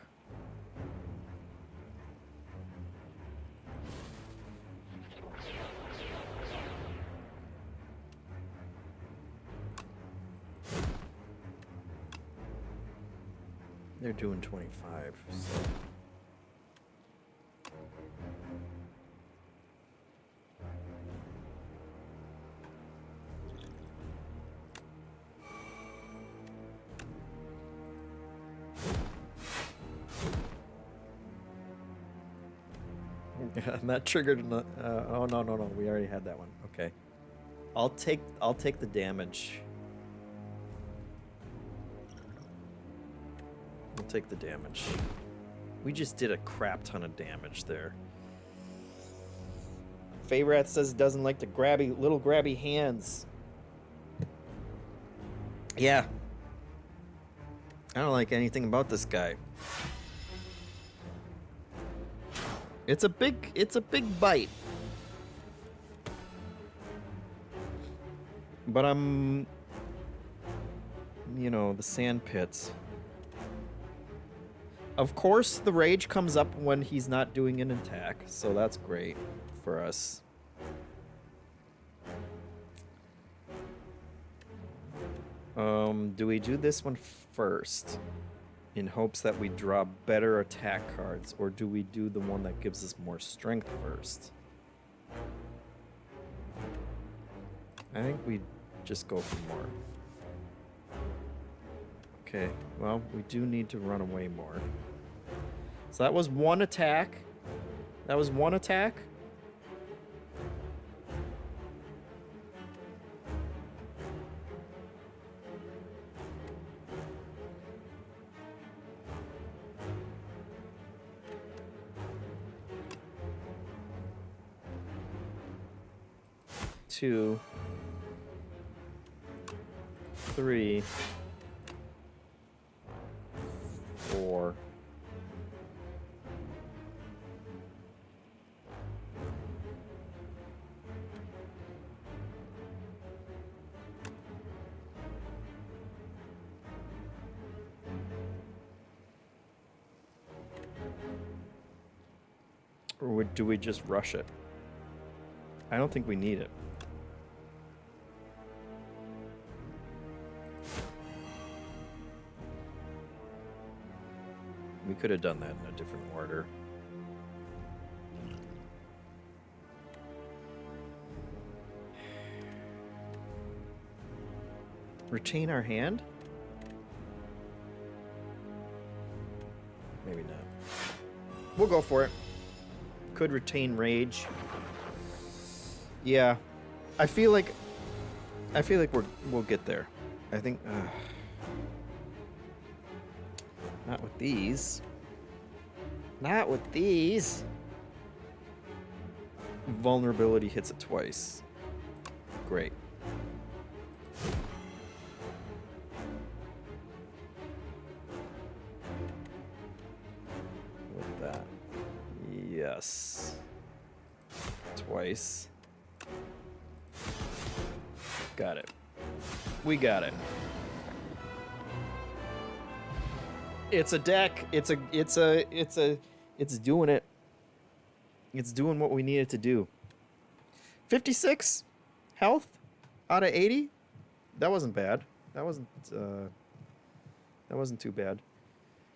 They're doing 25, so. And that triggered. Oh no. We already had that one. Okay. I'll take the damage. I'll take the damage. We just did a crap ton of damage there. Feyrat says it doesn't like the little grabby hands. Yeah. I don't like anything about this guy. It's a big bite. But I'm, the sand pits. Of course, the rage comes up when he's not doing an attack, so that's great for us. Do we do this one first? In hopes that we draw better attack cards, or do we do the one that gives us more strength first? I think we just go for more. Okay, well, we do need to run away more. So that was one attack. That was one attack. Two, three, four, or do we just rush it? I don't think we need it. We could have done that in a different order. Retain our hand? Maybe not. We'll go for it. Could retain rage. Yeah. I feel like we'll get there. I think not with these. Not with these. Vulnerability hits it twice. Great. With that. Yes. Twice. Got it. We got it. It's a deck. It's doing it. It's doing what we need it to do. 56 health out of 80. That wasn't bad. That wasn't too bad.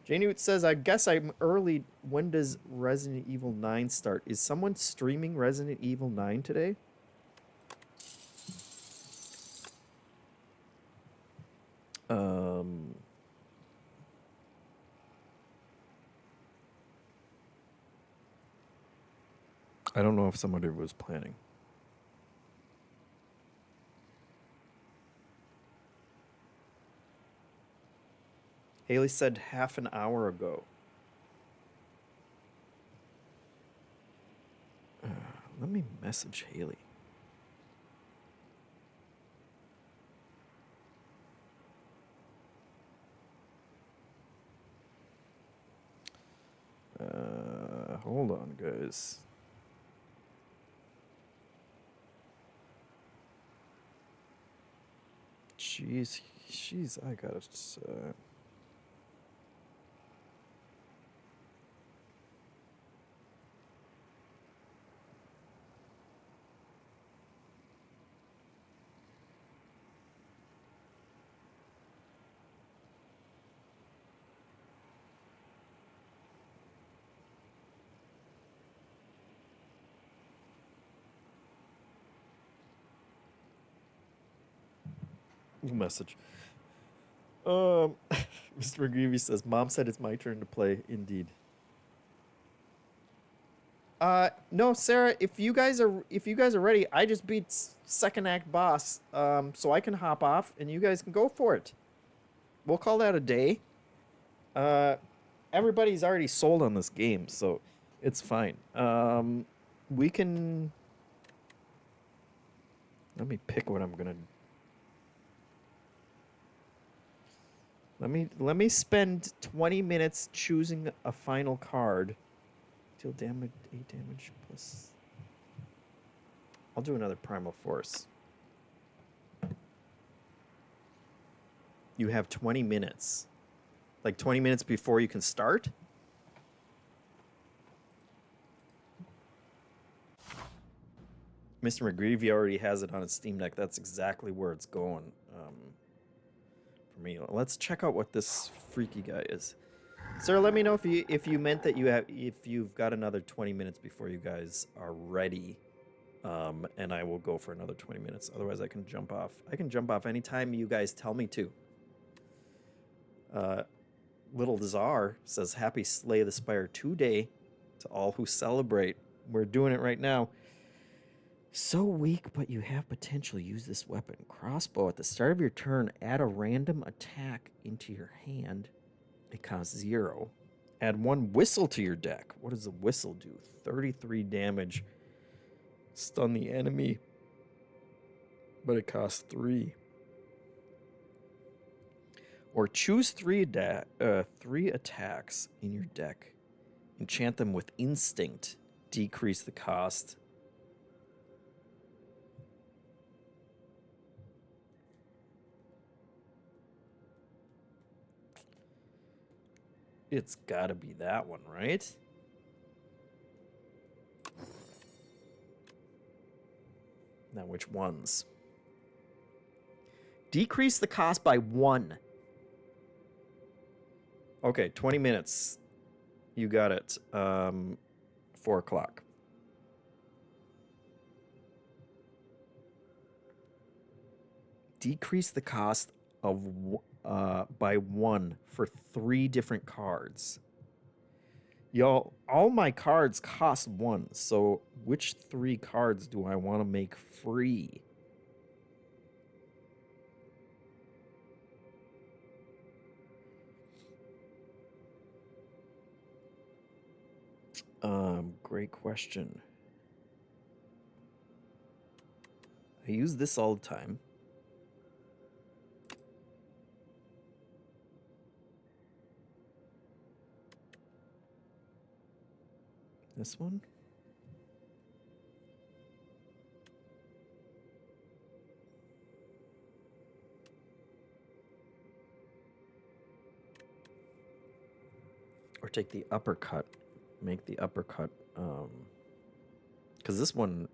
J-Newt says, I guess I'm early. When does Resident Evil 9 start? Is someone streaming Resident Evil 9 today? I don't know if somebody was planning. Haley said half an hour ago. Let me message Haley. Hold on, guys. Jeez, I gotta. Message. Mr. McGreevy says, "Mom said it's my turn to play." Indeed. No, Sarah. If you guys are ready, I just beat second act boss. So I can hop off and you guys can go for it. We'll call that a day. Everybody's already sold on this game, so it's fine. We can. Let me pick what I'm gonna. Let me spend 20 minutes choosing a final card. Deal damage, 8 damage plus. I'll do another Primal Force. You have 20 minutes. Like 20 minutes before you can start? Mr. McGreevy already has it on his Steam Deck. That's exactly where it's going. For me, let's check out what this freaky guy is. Sir, let me know if you meant that if you've got another 20 minutes before you guys are ready, and I will go for another 20 minutes. Otherwise, I can jump off. I can jump off anytime you guys tell me to. Little Czar says, "Happy Slay the Spire II Day to all who celebrate." We're doing it right now. So weak, but you have potential. Use this weapon. Crossbow. At the start of your turn, add a random attack into your hand. It costs 0. Add 1 whistle to your deck. What does the whistle do? 33 damage. Stun the enemy. But it costs 3. Or choose 3 attacks in your deck. Enchant them with instinct. Decrease the cost. It's gotta be that one, right? Now, which ones? Decrease the cost by 1. Okay, 20 minutes. You got it. 4 o'clock. Decrease the cost of by 1 for 3 different cards. Y'all, all my cards cost 1, so which 3 cards do I want to make free? Great question. I use this all the time. This one? Or take the uppercut. Make the uppercut. Because this one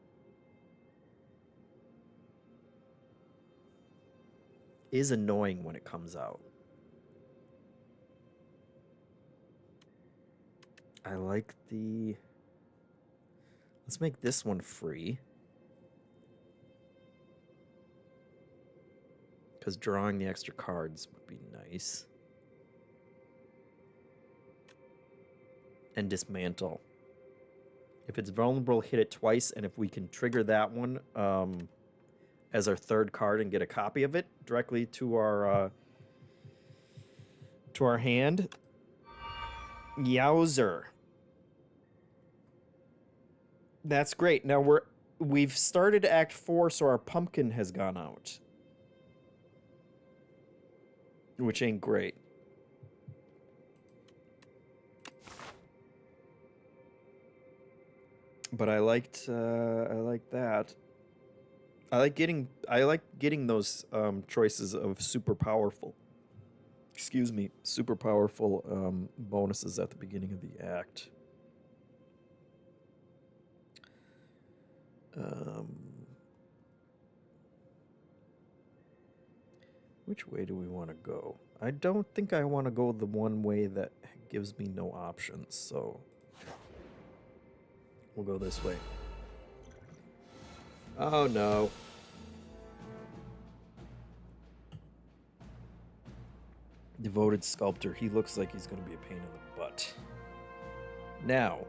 is annoying when it comes out. I like the... Let's make this one free. Because drawing the extra cards would be nice. And dismantle. If it's vulnerable, hit it twice, and if we can trigger that one as our third card and get a copy of it directly to our hand, yowzer. That's great. Now we've started Act 4, so our pumpkin has gone out, which ain't great. But I like that. I like getting those choices of super powerful bonuses at the beginning of the act. Which way do we want to go? I don't think I want to go the one way that gives me no options, so we'll go this way. Oh no. Devoted sculptor. He looks like he's going to be a pain in the butt. Now.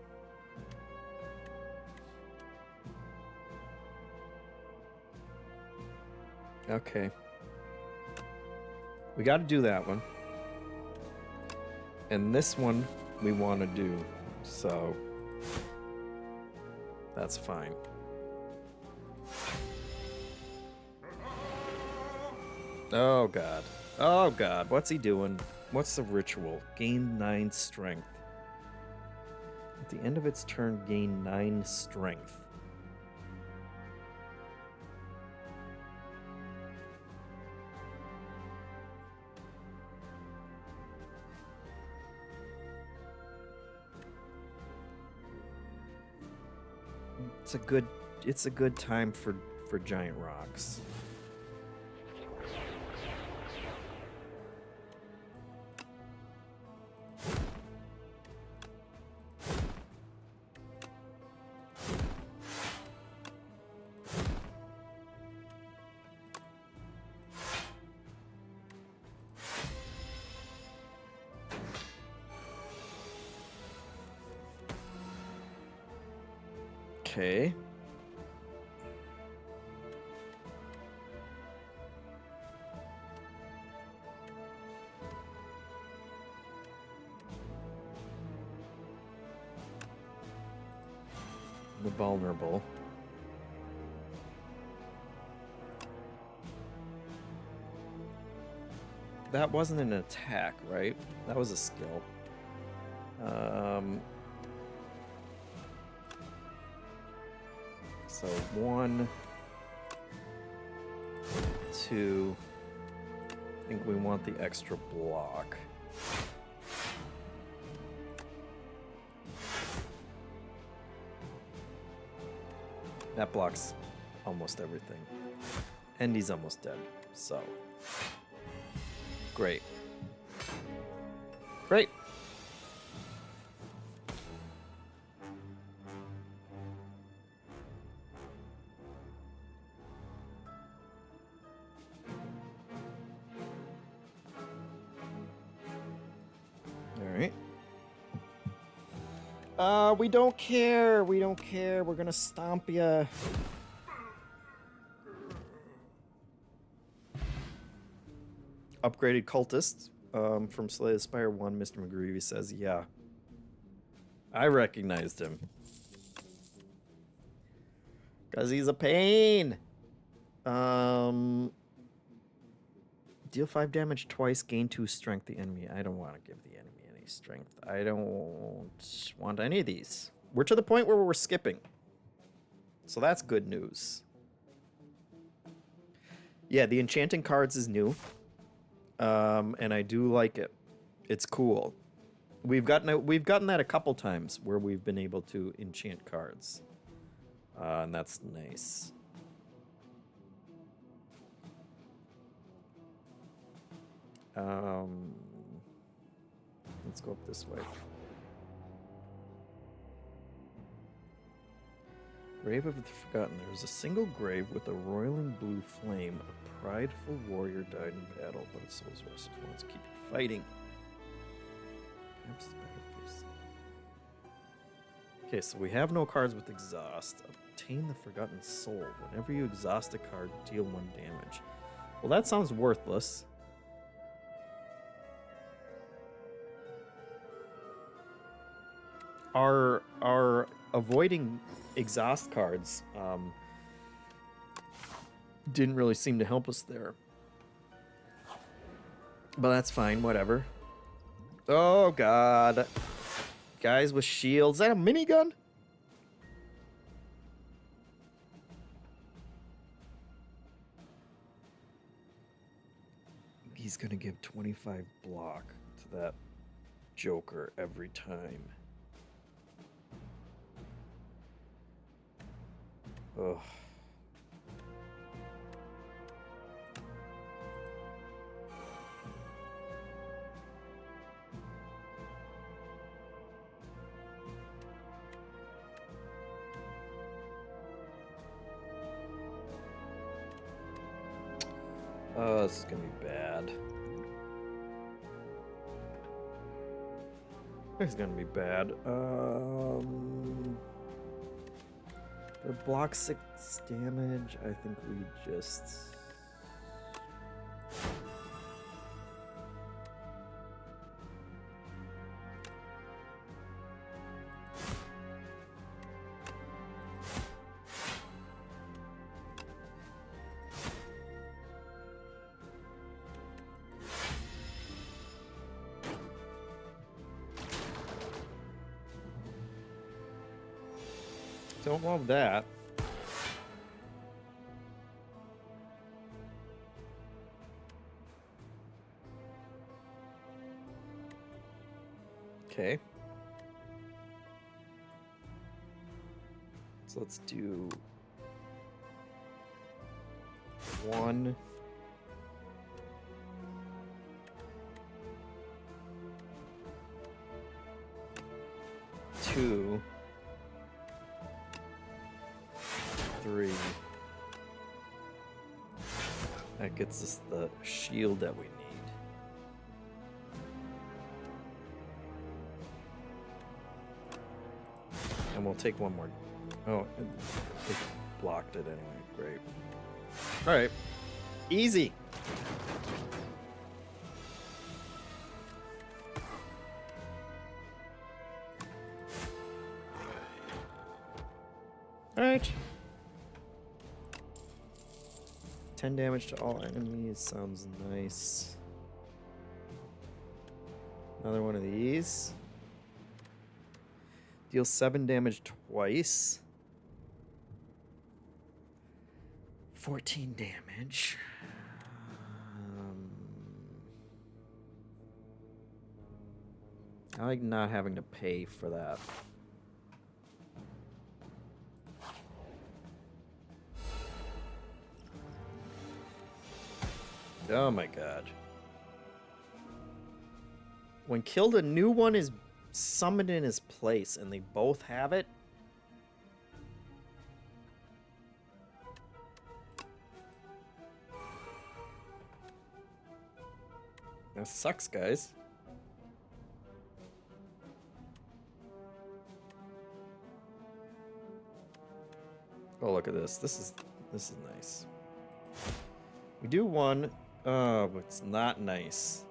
Okay. We got to do that one. And this one we want to do. So that's fine. Oh god. Oh god. What's he doing? What's the ritual? Gain 9 strength. At the end of its turn, gain 9 strength. It's a good time for giant rocks. Okay. The vulnerable. That wasn't an attack, right? That was a skill. So 1, 2. I think we want the extra block. That blocks almost everything. And he's almost dead, so. Great. Great. We don't care. We don't care. We're gonna stomp ya. Upgraded cultist from Slay The Spire I, Mr. McGreevy says, yeah. I recognized him. Because he's a pain. Deal 5 damage twice, gain 2 strength the enemy. I don't want to give the enemy any strength. I don't want any of these. We're to the point where we're skipping. So that's good news. Yeah, the enchanting cards is new. And I do like it. It's cool. We've gotten that a couple times where we've been able to enchant cards. And that's nice. Let's go up this way. Grave of the Forgotten. There is a single grave with a roiling blue flame. A prideful warrior died in battle, but its soul's rested once. Keep fighting. Perhaps it's better face. Okay, so we have no cards with exhaust. Obtain the Forgotten Soul. Whenever you exhaust a card, deal 1 damage. Well, that sounds worthless. Our avoiding exhaust cards didn't really seem to help us there. But that's fine, whatever. Oh, God. Guys with shields. Is that a minigun? He's going to give 25 block to that Joker every time. Ugh. Oh, this is gonna be bad. This is gonna be bad. For block 6 damage, I think we just... Don't love that. Okay. So let's do 1. 2. 3. That gets us the shield that we need. And we'll take 1 more. Oh, it blocked it anyway. Great. Alright. Easy. Alright. 10 damage to all enemies sounds nice. Another one of these. Deal 7 damage twice. 14 damage. I like not having to pay for that. Oh my god. When killed, a new one is summoned in his place, and they both have it. That sucks, guys. Oh, look at this. This is nice. We do 1. Oh, but it's not nice.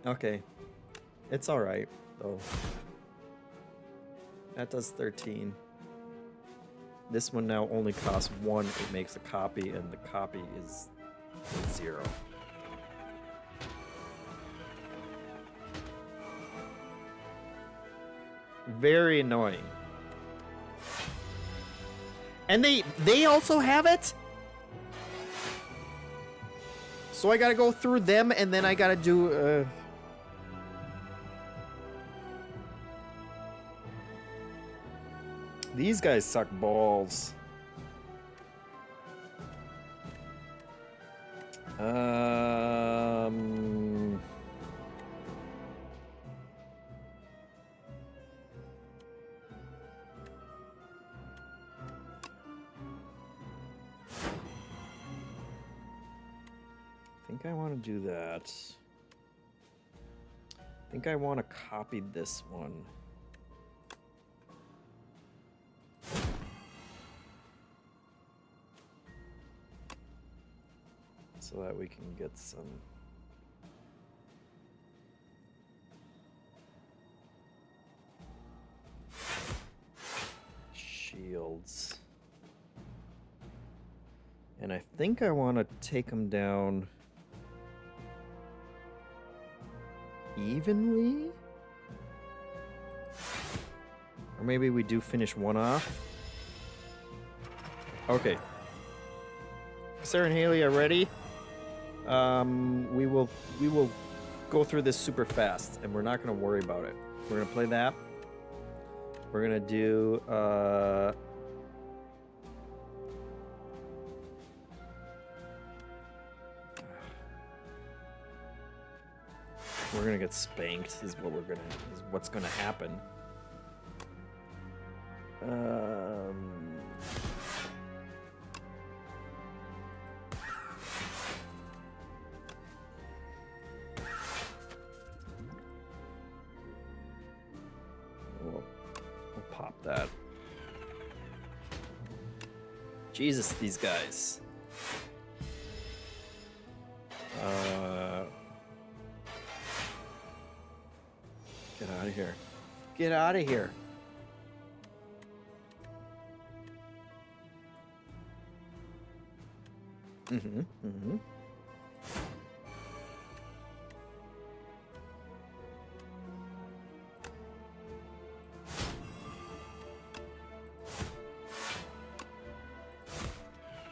Okay. It's alright, though. That does 13. This one now only costs 1. It makes a copy, and the copy is 0. Very annoying. And they also have it? So I gotta go through them, and then I gotta do, These guys suck balls. I think I want to do that. think I want to copy this one. So that we can get some shields. And I think I want to take them down evenly? Or maybe we do finish one off. Okay. Sarah and Haley are ready. We will go through this super fast, and we're not going to worry about it. We're going to play that. We're going to do we're going to get spanked is what's going to happen. We'll pop that. Jesus, these guys. Get out of here. Get out of here.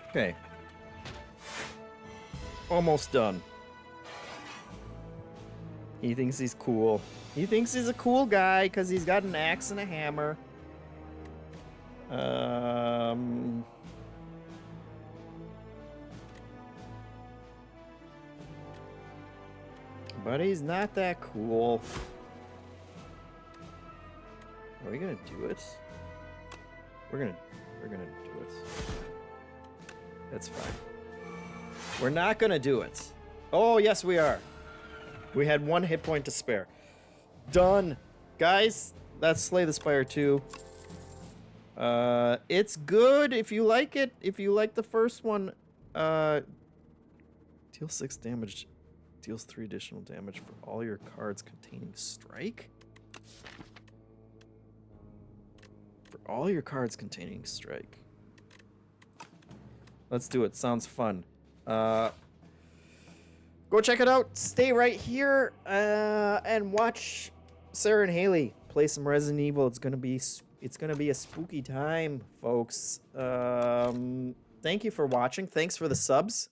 Okay. Almost done. He thinks he's cool. He thinks he's a cool guy because he's got an axe and a hammer. But he's not that cool. Are we gonna do it? We're gonna do it. That's fine. We're not gonna do it. Oh, yes, we are. We had 1 hit point to spare. Done. Guys, that's Slay the Spire II. It's good if you like it. If you like the first one, deals 6 damage, deals 3 additional damage for all your cards containing strike. For all your cards containing strike. Let's do it. Sounds fun. Go check it out. Stay right here and watch Sarah and Haley play some Resident Evil. It's gonna be a spooky time, folks. Thank you for watching. Thanks for the subs.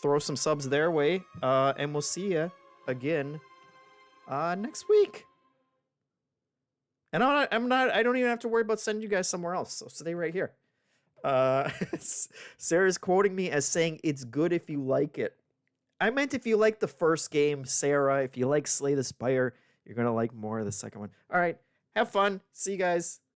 Throw some subs their way, and we'll see you again next week. And I don't even have to worry about sending you guys somewhere else. So stay right here. Sarah's quoting me as saying it's good if you like it. I meant if you like the first game, Sarah. If you like Slay the Spire, you're gonna like more of the second one. All right, have fun. See you guys.